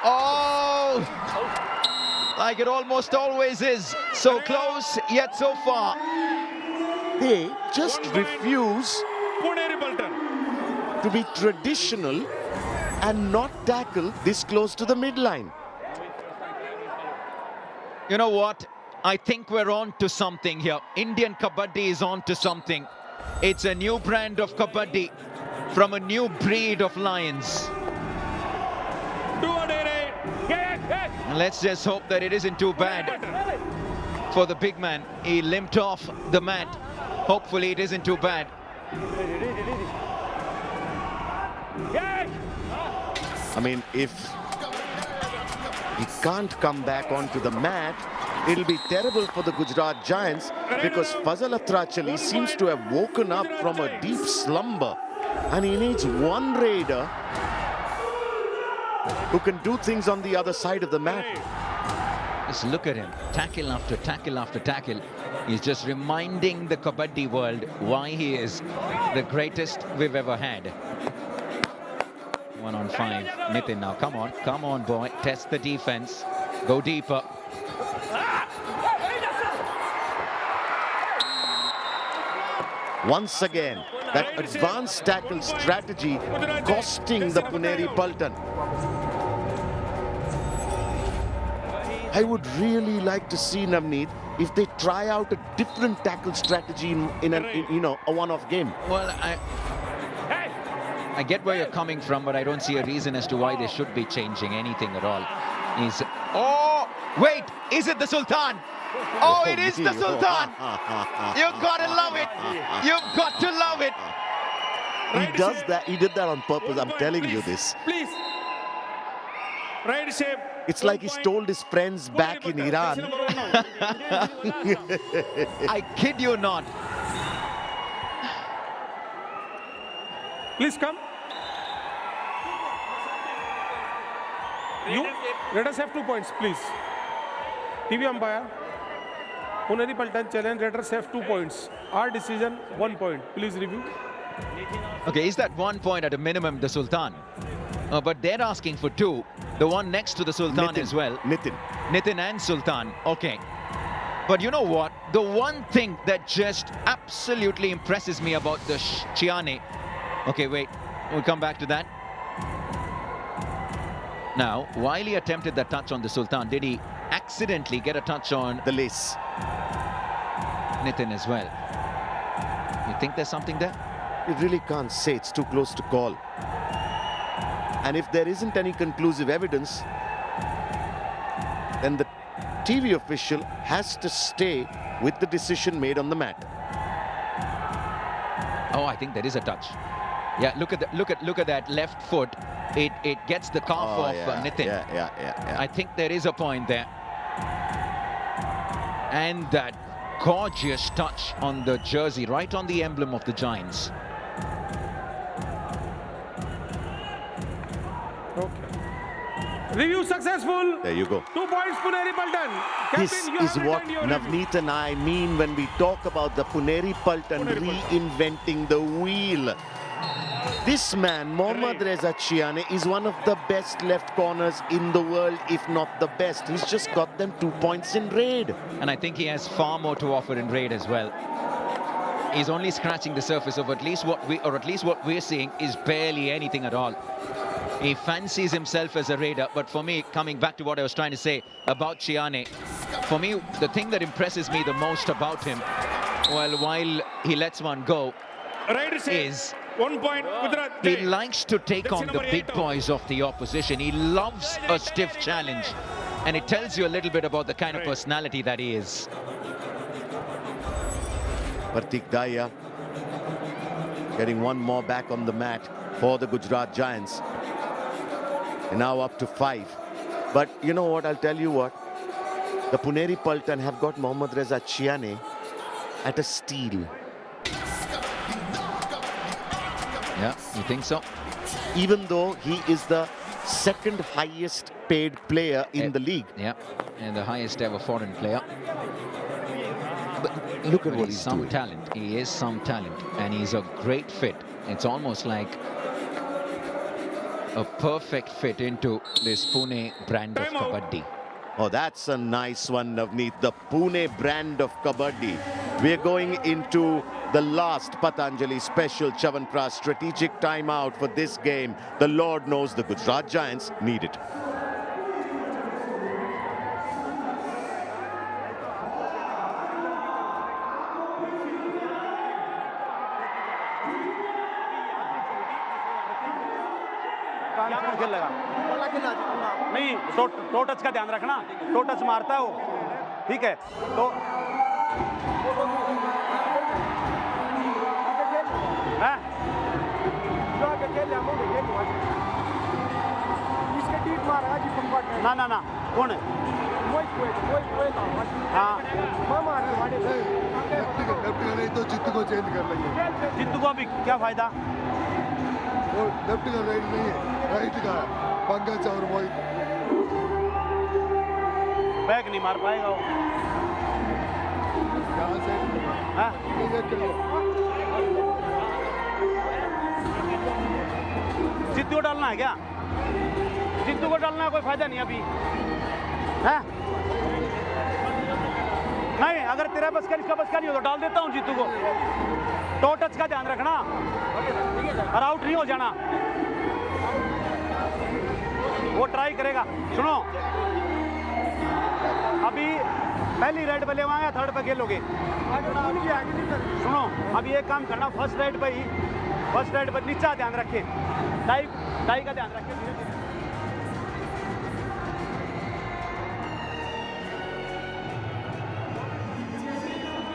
Oh! Like it almost always is. So close, yet so far. They just refuse Puneri Paltan. to be traditional and not tackle this close to the midline. You know what? I think we're on to something here. Indian Kabaddi is on to something. It's a new brand of Kabaddi from a new breed of lions. And let's just hope that it isn't too bad for the big man. He limped off the mat. Hopefully it isn't too bad. I mean, if he can't come back onto the mat, it'll be terrible for the Gujarat Giants, because Fazal Atrachali seems to have woken up from a deep slumber, and he needs one raider who can do things on the other side of the mat. Just look at him, tackle after tackle after tackle. He's just reminding the Kabaddi world why he is the greatest we've ever had. 1 on 5. Nitin now, come on boy, test the defense, go deeper. Once again, that advanced tackle strategy costing the Puneri Paltan. I would really like to see, Navneet, if they try out a different tackle strategy in a one-off game. Well, I get where you're coming from, but I don't see a reason as to why they should be changing anything at all. Oh, wait, is it the Sultan? Oh, it is the Sultan. You've got to love it. You've got to love it. He does that. He did that on purpose. I'm telling you this. Please. Right shape. It's like he's told his friends back in Iran. I kid you not. Please come. You let us have 2 points, please. TV umpire. Puneri Paltan challenge. Let us have 2 points. Our decision 1 point. Please review. Okay, is that 1 point at a minimum the Sultan? But they're asking for 2. The one next to the Sultan Nitin, as well. Nitin and Sultan. Okay. But you know what? The one thing that just absolutely impresses me about the Chiane. Okay, wait. We'll come back to that. Now, while he attempted that touch on the Sultan, did he accidentally get a touch on the lace? Nitin as well. You think there's something there? You really can't say. It's too close to call. And if there isn't any conclusive evidence, then the TV official has to stay with the decision made on the mat. Oh, I think there is a touch. Yeah, look at that left foot. It gets the calf off Nitin. Yeah. I think there is a point there. And that gorgeous touch on the jersey, right on the emblem of the Giants. Okay. Review successful. There you go. 2 points, Puneri Paltan. This Captain, you is have what returned your review. Navneet and I mean when we talk about the Puneri Paltan reinventing the wheel. This man, Mohammad Reza Chiane, is one of the best left corners in the world, if not the best. He's just got them 2 points in raid. And I think he has far more to offer in raid as well. He's only scratching the surface of at least what we're seeing is barely anything at all. He fancies himself as a raider, but for me, coming back to what I was trying to say about Chiane, for me, the thing that impresses me the most about him, well, while he lets one go, is 1 point, Gujarat. he likes to take on the big boys of the opposition. He loves a stiff challenge, and it tells you a little bit about the kind of personality that he is. Partik Daya getting one more back on the mat for the Gujarat Giants. And now up to 5. But you know what, I'll tell you what. The Puneri Paltan have got Mohammad Reza Chiane at a steal. Yeah, you think so? Even though he is the second highest paid player in the league. Yeah, and the highest ever foreign player. But look at But what he's he's some doing. talent. He is some talent, and he's a great fit. It's almost like a perfect fit into this Pune brand of Kabaddi. Oh, that's a nice one, Navneet. The Pune brand of Kabaddi. We're going into the last Patanjali special Chavanprasad strategic timeout for this game. The Lord knows the Gujarat Giants need it. खेलेगा नहीं, to touch का ध्यान रखना, to touch मारता है वो, ठीक है? तो हैं? ना ना ना, कौन है? हाँ, तो जित्तू को चेंज कर लेंगे। जित्तू को अभी क्या फायदा? वो लेफ्ट का राइट नहीं है, राइट का है। पंकज और मोहित बैक नहीं मार पाएगा वो। यहाँ से हाँ? जित्तू को डालना है क्या? जित्तू को डालना है, कोई फायदा नहीं अभी, है? नहीं, अगर तेरा बस का इसका बस का नहीं हो तो डाल देता हूँ जित्तू को। टो टच का ध्यान रखना और आउट नहीं हो जाना। वो ट्राई करेगा। सुनो, अभी पहली रेड पे लेवाएंगे, थर्ड पे खेलोगे। सुनो, अभी एक काम करना, फर्स्ट रेड पे ही, फर्स्ट रेड पे नीचा ध्यान रखें, टाई का ध्यान रखें।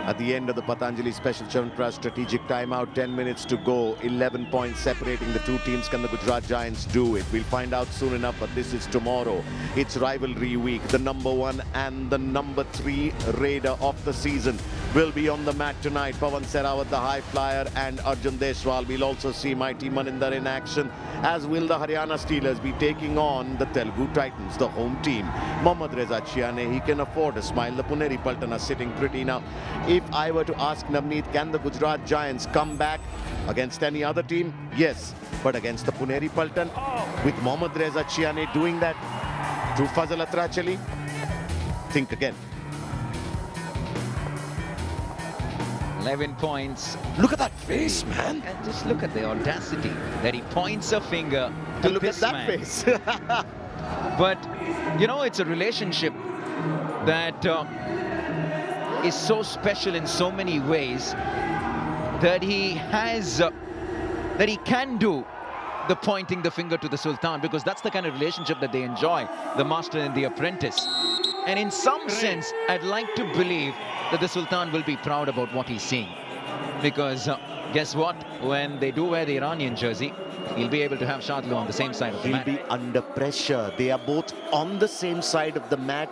At the end of the Patanjali special Chavanprasad strategic timeout, 10 minutes to go, 11 points separating the two teams. Can the Gujarat Giants do it? We'll find out soon enough, but this is tomorrow. It's rivalry week. The number 1 and the number 3 raider of the season will be on the mat tonight. Pawan Sehrawat, the high flyer, and Arjun Deshwal. We'll also see mighty Maninder in action, as will the Haryana Steelers be taking on the Telugu Titans, the home team. Mohammad Reza Chiane, he can afford a smile. The Puneri Paltan are sitting pretty now. If I were to ask Navneet, can the Gujarat Giants come back against any other team? Yes, but against the Puneri Paltan, with Mohammad Reza Chiane doing that to Fazal Atrachali, think again. 11 points. Look at that face, man. And just look at the audacity that he points a finger to Look this at that man. face. But, you know, it's a relationship that is so special in so many ways that he has, that he can do the pointing the finger to the Sultan, because that's the kind of relationship that they enjoy, the master and the apprentice. And in some sense, I'd like to believe that the Sultan will be proud about what he's seeing. Because guess what? When they do wear the Iranian jersey, he'll be able to have Shadlu on the same side of the He'll mat. be under pressure. They are both on the same side of the mat,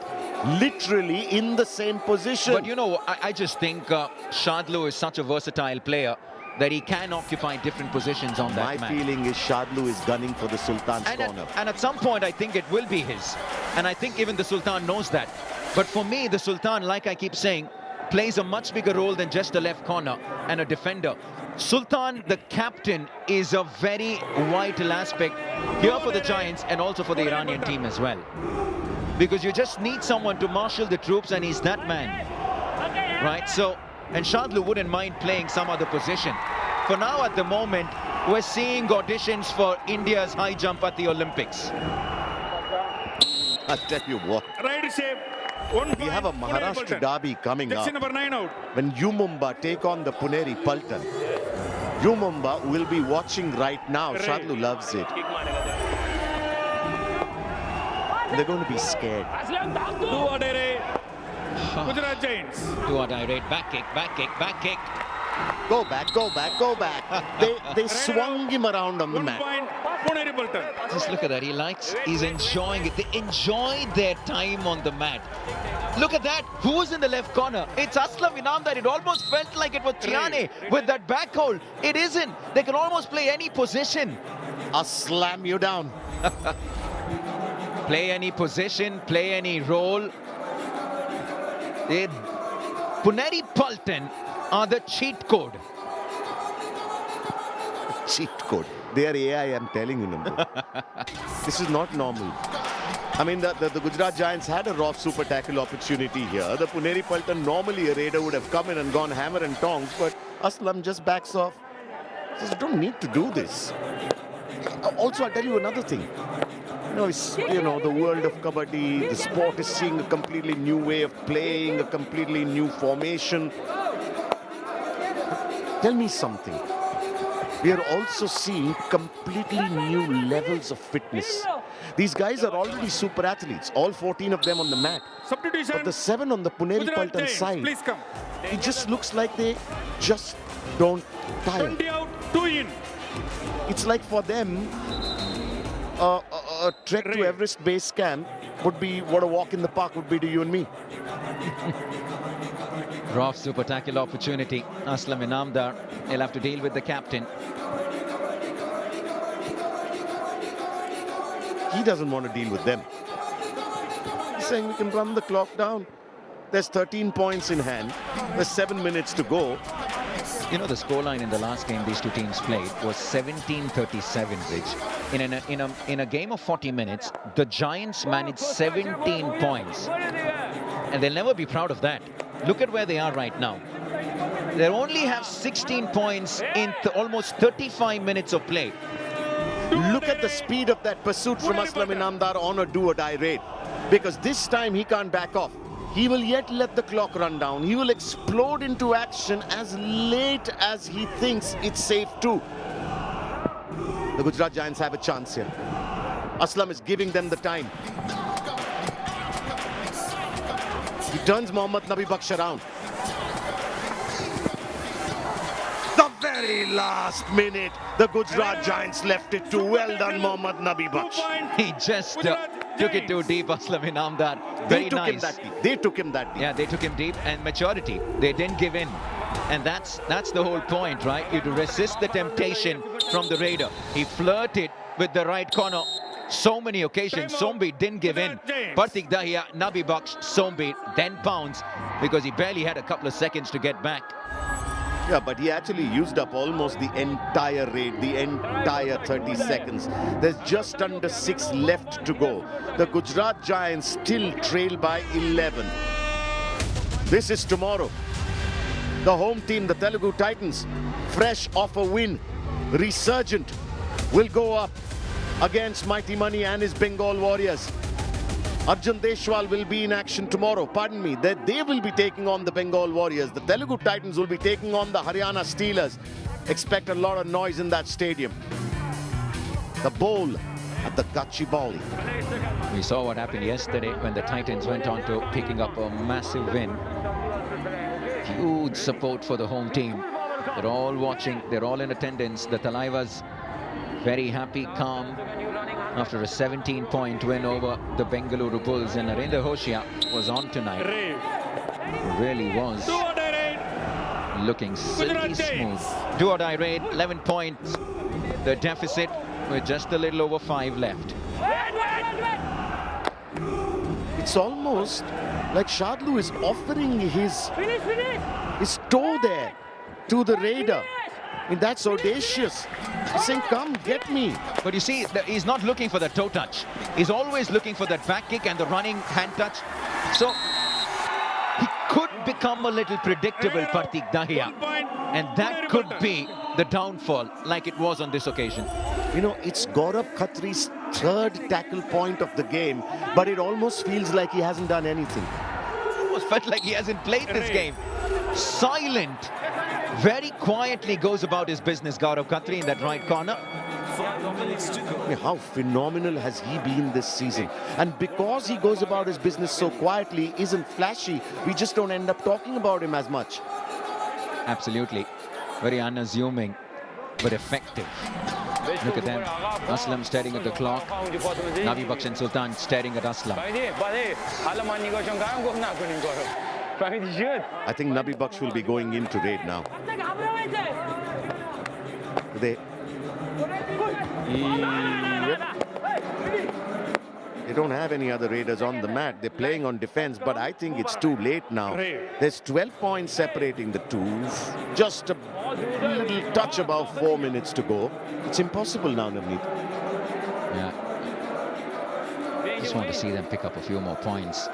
literally in the same position. But you know, I just think Shadlu is such a versatile player that he can occupy different positions on that My mat. feeling is Shadlu is gunning for the Sultan's corner. And at some point, I think it will be his. And I think even the Sultan knows that. But for me, the Sultan, like I keep saying, plays a much bigger role than just a left corner and a defender. Sultan, the captain, is a very vital aspect here for the Giants and also for the Iranian team as well. Because you just need someone to marshal the troops, and he's that man. Right? So, and Shadlu wouldn't mind playing some other position. For now, at the moment, we're seeing auditions for India's high jump at the Olympics. I'll tell you what. Right shape. We have a Maharashtra derby coming up. Number 9 out. When Mumba take on the Puneri Paltan. Mumba will be watching right now. Shadlu loves it. They're going to be scared. Gujarat Giants. Do a direct back kick, back kick, back kick. Go back, go back, go back. They swung him around on the 1 mat. point. Puneri Paltan. Just look at that. He's enjoying it. They enjoy their time on the mat. Look at that. Who's in the left corner? It's Aslam Inamdar. It almost felt like it was Chiane with that back hold. It isn't. They can almost play any position. I'll slam you down. Play any position, play any role. Puneri Paltan are the cheat code. Cheat code. They are AI, I'm telling you, Number. This is not normal. I mean, the Gujarat Giants had a raw super tackle opportunity here. The Puneri Paltan, normally a raider would have come in and gone hammer and tongs, but Aslam just backs off. Says, you don't need to do this. Also, I'll tell you another thing. You know, the world of Kabaddi, the sport is seeing a completely new way of playing, a completely new formation. Tell me something. We are also seeing completely new levels of fitness. These guys are already super athletes, all 14 of them on the mat. Substitution. But the 7 on the Puneri Gujarat Paltan Giants, side, please come. it just looks like they just don't tire. 20 out, 2 in. It's like for them, a trek to Everest base camp would be what a walk in the park would be to you and me. Rough super tackle opportunity. Aslam Inamdar, he'll have to deal with the captain. He doesn't want to deal with them. He's saying we can run the clock down. There's 13 points in hand. There's 7 minutes to go. You know, the scoreline in the last game these two teams played was 17-37, Rich. In a game of 40 minutes, the Giants managed 17 points. And they'll never be proud of that. Look at where they are right now. They only have 16 points in almost 35 minutes of play. Look at the speed of that pursuit from Aslam Inamdar on a do-or-die raid. Because this time he can't back off. He will yet let the clock run down. He will explode into action as late as he thinks it's safe to. The Gujarat Giants have a chance here. Aslam is giving them the time. He turns Mohammad Nabi Baksh around. The very last minute, the Gujarat Giants left it to. Well done, Mohammad Nabi Baksh. He just took it too deep, Aslam Inamdar. Very nice. They took him that deep. Yeah, they took him deep, and maturity. They didn't give in. And that's the whole point, right? You to resist the temptation from the raider. He flirted with the right corner. So many occasions, Sombi didn't give in. Parthik Dahiya, Nabi Baksh, Sombi then pounds because he barely had a couple of seconds to get back. Yeah, but he actually used up almost the entire raid, the entire 30 seconds. There's just under 6 left to go. The Gujarat Giants still trail by 11. This is tomorrow. The home team, the Telugu Titans, fresh off a win, resurgent, will go up against Mighty Money and his Bengal Warriors. Arjun Deshwal will be in action tomorrow. Pardon me, they will be taking on the Bengal Warriors. The Telugu Titans will be taking on the Haryana Steelers. Expect a lot of noise in that stadium. The bowl at the Gachibowli. We saw what happened yesterday when the Titans went on to picking up a massive win. Huge support for the home team. They're all watching, they're all in attendance. The Talaivas very happy, calm, after a 17-point win over the Bengaluru Bulls. And Narendra Hoshia was on tonight. Really was. looking silky Gujarat smooth. Giants. Do or die raid, 11 points. The deficit with just a little over 5 left. It's almost like Shadlu is offering his toe there to the raider. I mean, that's audacious. He's saying, come, get me. But you see, he's not looking for the toe touch. He's always looking for that back kick and the running hand touch. So he could become a little predictable, Partik Dahiya. And that could be the downfall, like it was on this occasion. You know, it's Gaurav Khatri's third tackle point of the game, but it almost feels like he hasn't done anything. Almost felt like he hasn't played this game. Silent, very quietly goes about his business, Gaurav Khatri in that right corner. I mean, how phenomenal has he been this season? And because he goes about his business so quietly, isn't flashy, we just don't end up talking about him as much. Absolutely. Very unassuming, but effective. Look at them. Aslam staring at the clock. Nabi Baksh and Sultan staring at Aslam. I think Nabi Baksh will be going into raid now. They don't have any other raiders on the mat. They're playing on defense, but I think it's too late now. There's 12 points separating the two. Just a little touch above 4 minutes to go. It's impossible now, Navneet. Yeah. Just want to see them pick up a few more points.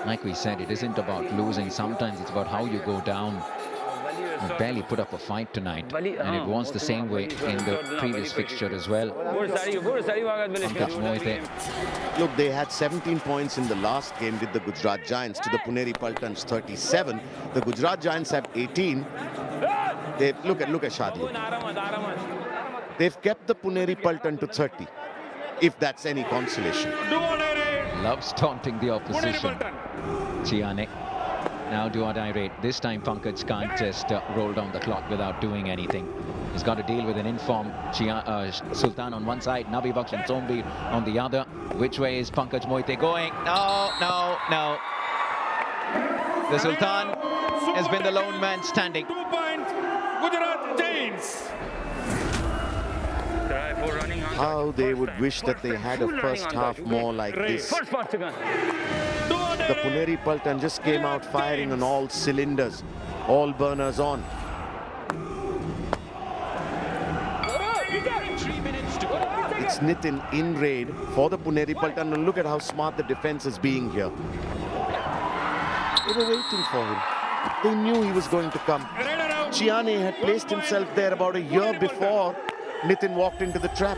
Like we said, it isn't about losing. Sometimes it's about how you go down. They barely put up a fight tonight, and it was the same way in the previous fixture as well. Pankaj Mohite. Look, they had 17 points in the last game with the Gujarat Giants to the Puneri Paltan's 37. The Gujarat Giants have 18. Look at Shadlu. They've kept the Puneri Paltan to 30, if that's any consolation. Loves taunting the opposition. Chiane. Now do or die raid. This time Pankaj can't just roll down the clock without doing anything. He's got to deal with an informed Sultan on one side, Nabi Baksh and Sombi on the other. Which way is Pankaj Mohite going? No. The Sultan has been the lone man standing. 2 points, Gujarat Giants. How they would wish that they had a first half more like this. The Puneri Paltan just came out firing on all cylinders, all burners on. It's Nitin in raid for the Puneri Paltan, and look at how smart the defense is being here. They were waiting for him. They knew he was going to come. Chiane had placed himself there about a year before Nitin walked into the trap.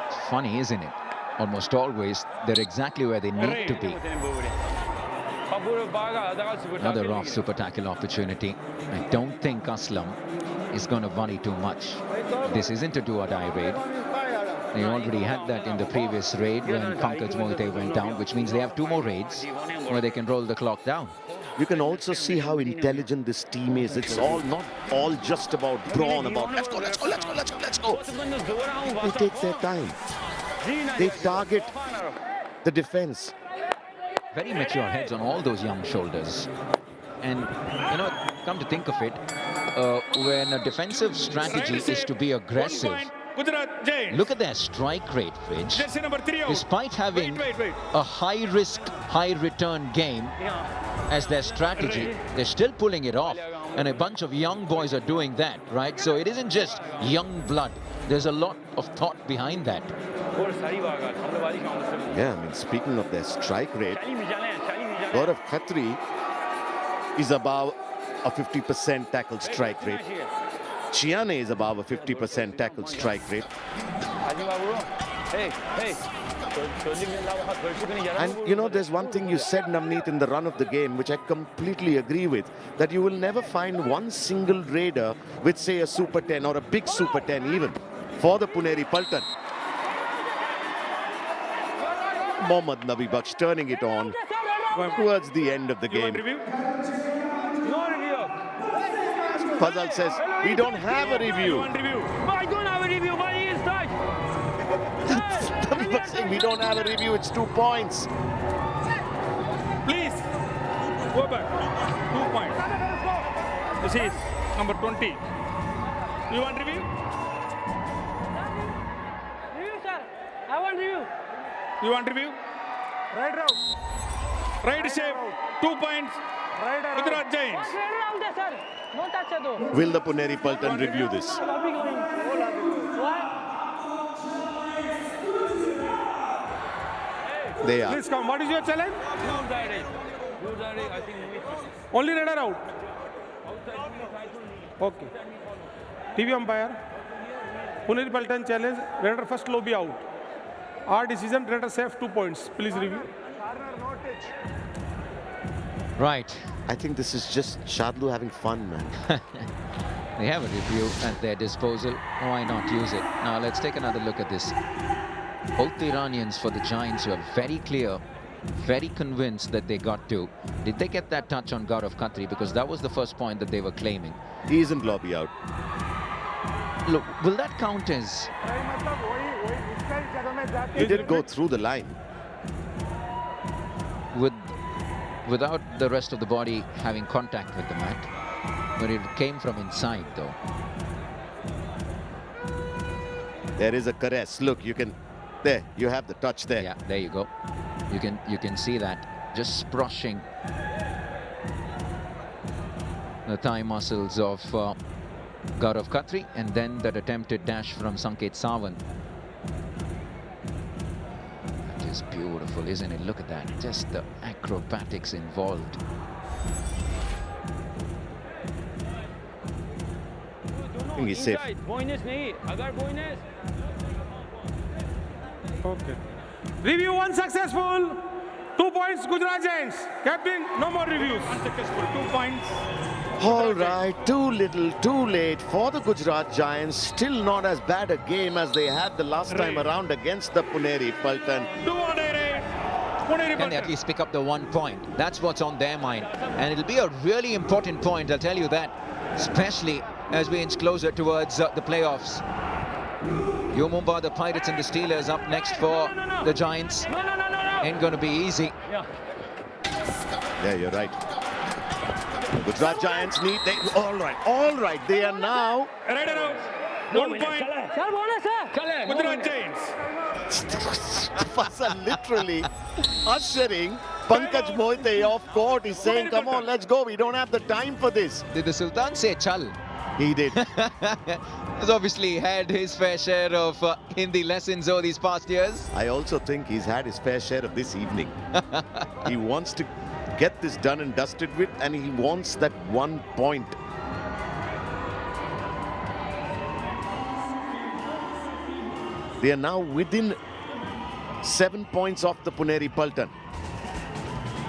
It's funny, isn't it? Almost always, they're exactly where they need to be. Another off super tackle opportunity. I don't think Aslam is going to worry too much. This isn't a do-or-die raid. They already had that in the previous raid when Pankaj Mohite went down, which means they have 2 more raids where they can roll the clock down. You can also see how intelligent this team is. It's not all just about brawn, about let's go. They take their time. They target the defense. Very mature heads on all those young shoulders. And, you know, come to think of it, when a defensive strategy is to be aggressive, look at their strike rate, Fridge. Despite having a high-risk, high-return game as their strategy, they're still pulling it off. And a bunch of young boys are doing that, right? So it isn't just young blood. There's a lot of thought behind that. Yeah, I mean, speaking of their strike rate, Gaurav Khatri is above a 50% tackle strike rate. Chiane is above a 50% tackle strike rate. And you know, there's one thing you said, Navneet, in the run of the game, which I completely agree with, that you will never find one single raider with, say, a Super 10 or a big Super 10 even for the Puneri Paltan. Mohammad Nabi Baksh turning it on towards the end of the game. Fazal says, we don't have a review. I don't have a review, but he is touched. Nabi Baksh saying, we don't have a review, it's 2 points. Please. Go back. 2 points. This is number 20. You want review? Review, sir. I want review. You want review? Right round. Right shape. 2 points. Right round. Gujarat Giants. What's ready round there, sir? No touch, though. Will the Puneri Paltan review this? What? They are. Please come. What is your challenge? I think Only red or out? Okay. TV umpire. Puneri Paltan challenge. Redder first lobby out. Our decision, redder safe 2 points. Please review. Right. I think this is just Shadlu having fun, man. They have a review at their disposal. Why not use it? Now let's take another look at this. Both the Iranians for the Giants were very clear, very convinced that they got to. Did they get that touch on Gaurav Khatri? Because that was the first point that they were claiming. He isn't lobby out. Look, will that count as... He did go through the line. without the rest of the body having contact with the mat? But it came from inside, though. There is a caress. Look, you can... There, you have the touch there. Yeah, there you go. You can see that. Just brushing the thigh muscles of Gaurav Khatri, and then that attempted dash from Sanket Sawant. That is beautiful, isn't it? Look at that. Just the acrobatics involved. I think he's safe. Okay. Review 1 successful. 2 points, Gujarat Giants. Captain, no more reviews. Unsuccessful. 2 points. All right, too little, too late for the Gujarat Giants. Still not as bad a game as they had the last time around against the Puneri Paltan. Can they at least pick up the 1 point? That's what's on their mind. And it'll be a really important point, I'll tell you that. Especially as we inch closer towards the playoffs. Yo Mumbai, the Pirates and the Steelers up next for the Giants. Ain't going to be easy. Yeah, you're right. Gujarat Giants need... all right. They are now... Right around. 1 point. Gujarat Giants. Fasa literally ushering Pankaj Mohite off court. He's saying, come on, let's go. We don't have the time for this. Did the Sultan say chal? He did. He's obviously had his fair share of Hindi lessons over these past years. I also think he's had his fair share of this evening. He wants to get this done and dusted with, and he wants that 1 point. They are now within 7 points off the Puneri Paltan.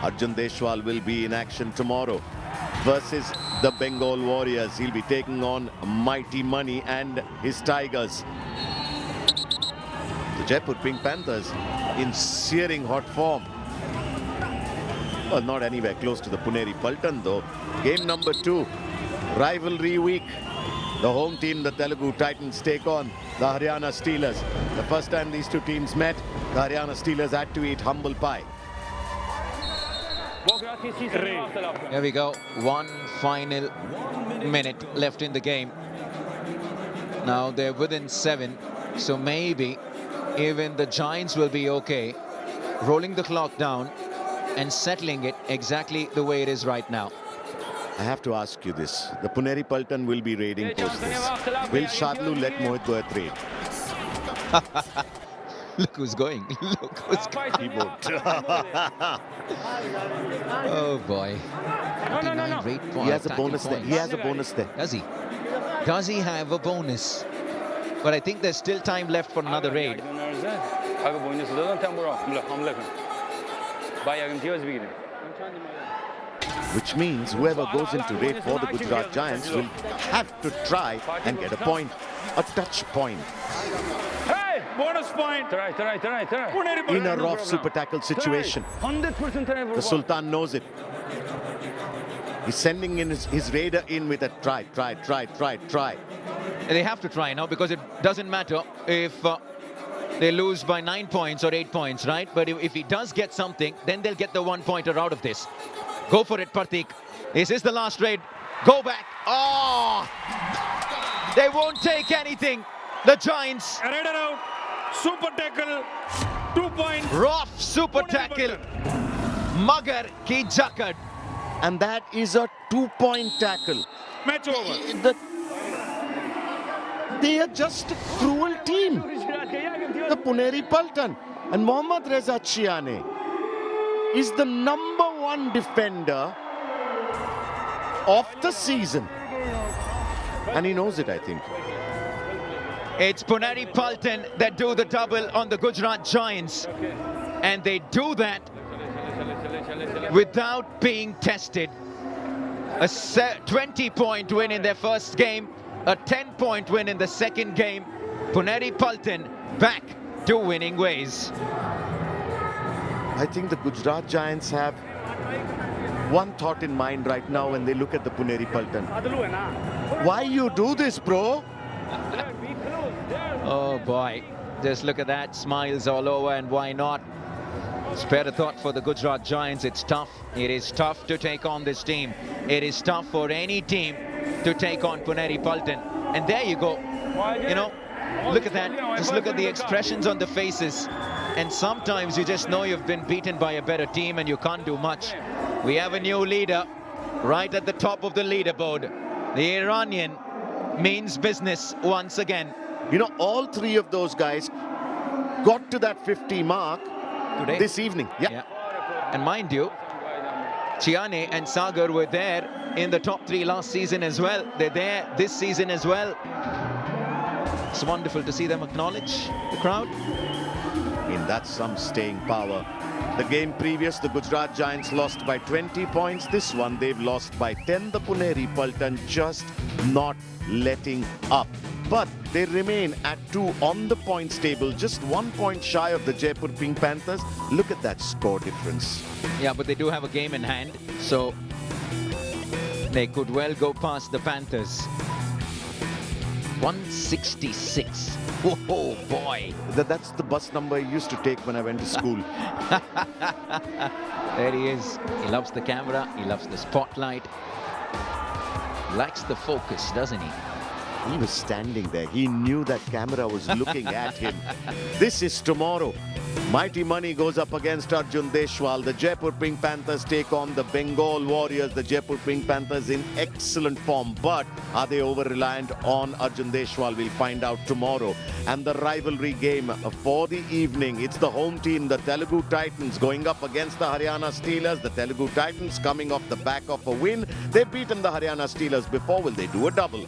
Arjun Deshwal will be in action tomorrow versus the Bengal Warriors. He'll be taking on Mighty Money and his Tigers. The Jaipur Pink Panthers in searing hot form. Well, not anywhere close to the Puneri Paltan though. Game number 2, rivalry week. The home team, the Telugu Titans, take on the Haryana Steelers. The first time these two teams met, the Haryana Steelers had to eat humble pie. Here we go. 1 final minute left in the game. Now they're within 7, so maybe even the Giants will be okay rolling the clock down and settling it exactly the way it is right now. I have to ask you this. The Puneri Paltan will be raiding post this. Will Shadlu let Mohit go at raid? Look who's going. Look who's going. He won't. Oh boy. No. He has a bonus there. He has a bonus there. Does he? Does he have a bonus? But I think there's still time left for another raid. Which means whoever goes into raid for the Gujarat Giants will have to try and get a point. A touch point. Bonus point. In a rough super tackle situation. The Sultan knows it. He's sending in his raider in with a try. They have to try now because it doesn't matter if they lose by 9 points or 8 points, right? But if he does get something, then they'll get the 1-pointer out of this. Go for it, Partik. This is the last raid. Go back. Oh! They won't take anything. The Giants. Raider out. Super tackle. 2 points. Rough super tackle. Magar ki jakad. And that is a 2-point tackle. Match over. They are just a cruel team. The Puneri Paltan. And Mohammad Reza Chiane is the #1 defender of the season. And he knows it, I think. It's Puneri Paltan that do the double on the Gujarat Giants. And they do that without being tested. A 20-point win in their first game, a 10-point win in the second game. Puneri Paltan back to winning ways. I think the Gujarat Giants have one thought in mind right now when they look at the Puneri Paltan. Why you do this, bro? Oh boy, just look at that, smiles all over, and why not? Spare a thought for the Gujarat Giants. It's tough. It is tough to take on this team. It is tough for any team to take on Puneri Paltan. And there you go. You know, look at that. Just look at the expressions on the faces. And sometimes you just know you've been beaten by a better team and you can't do much. We have a new leader right at the top of the leaderboard. The Iranian means business once again. You know, all three of those guys got to that 50 mark Today. this evening. Yeah. And mind you, Chiane and Sagar were there in the top 3 last season as well. They're there this season as well. It's wonderful to see them acknowledge the crowd. And that's some staying power. The game previous, the Gujarat Giants lost by 20 points. This one, they've lost by 10. The Puneri Paltan just not letting up. But they remain at 2 on the points table, just 1 point shy of the Jaipur Pink Panthers. Look at that score difference. Yeah, but they do have a game in hand, so they could well go past the Panthers. 166. Oh boy. That's the bus number I used to take when I went to school. There he is. He loves the camera. He loves the spotlight. Likes the focus, doesn't he? He was standing there. He knew that camera was looking at him. This is tomorrow. Mighty Money goes up against Arjun Deshwal. The Jaipur Pink Panthers take on the Bengal Warriors. The Jaipur Pink Panthers in excellent form. But are they over-reliant on Arjun Deshwal? We'll find out tomorrow. And the rivalry game for the evening. It's the home team, the Telugu Titans, going up against the Haryana Steelers. The Telugu Titans coming off the back of a win. They've beaten the Haryana Steelers before. Will they do a double?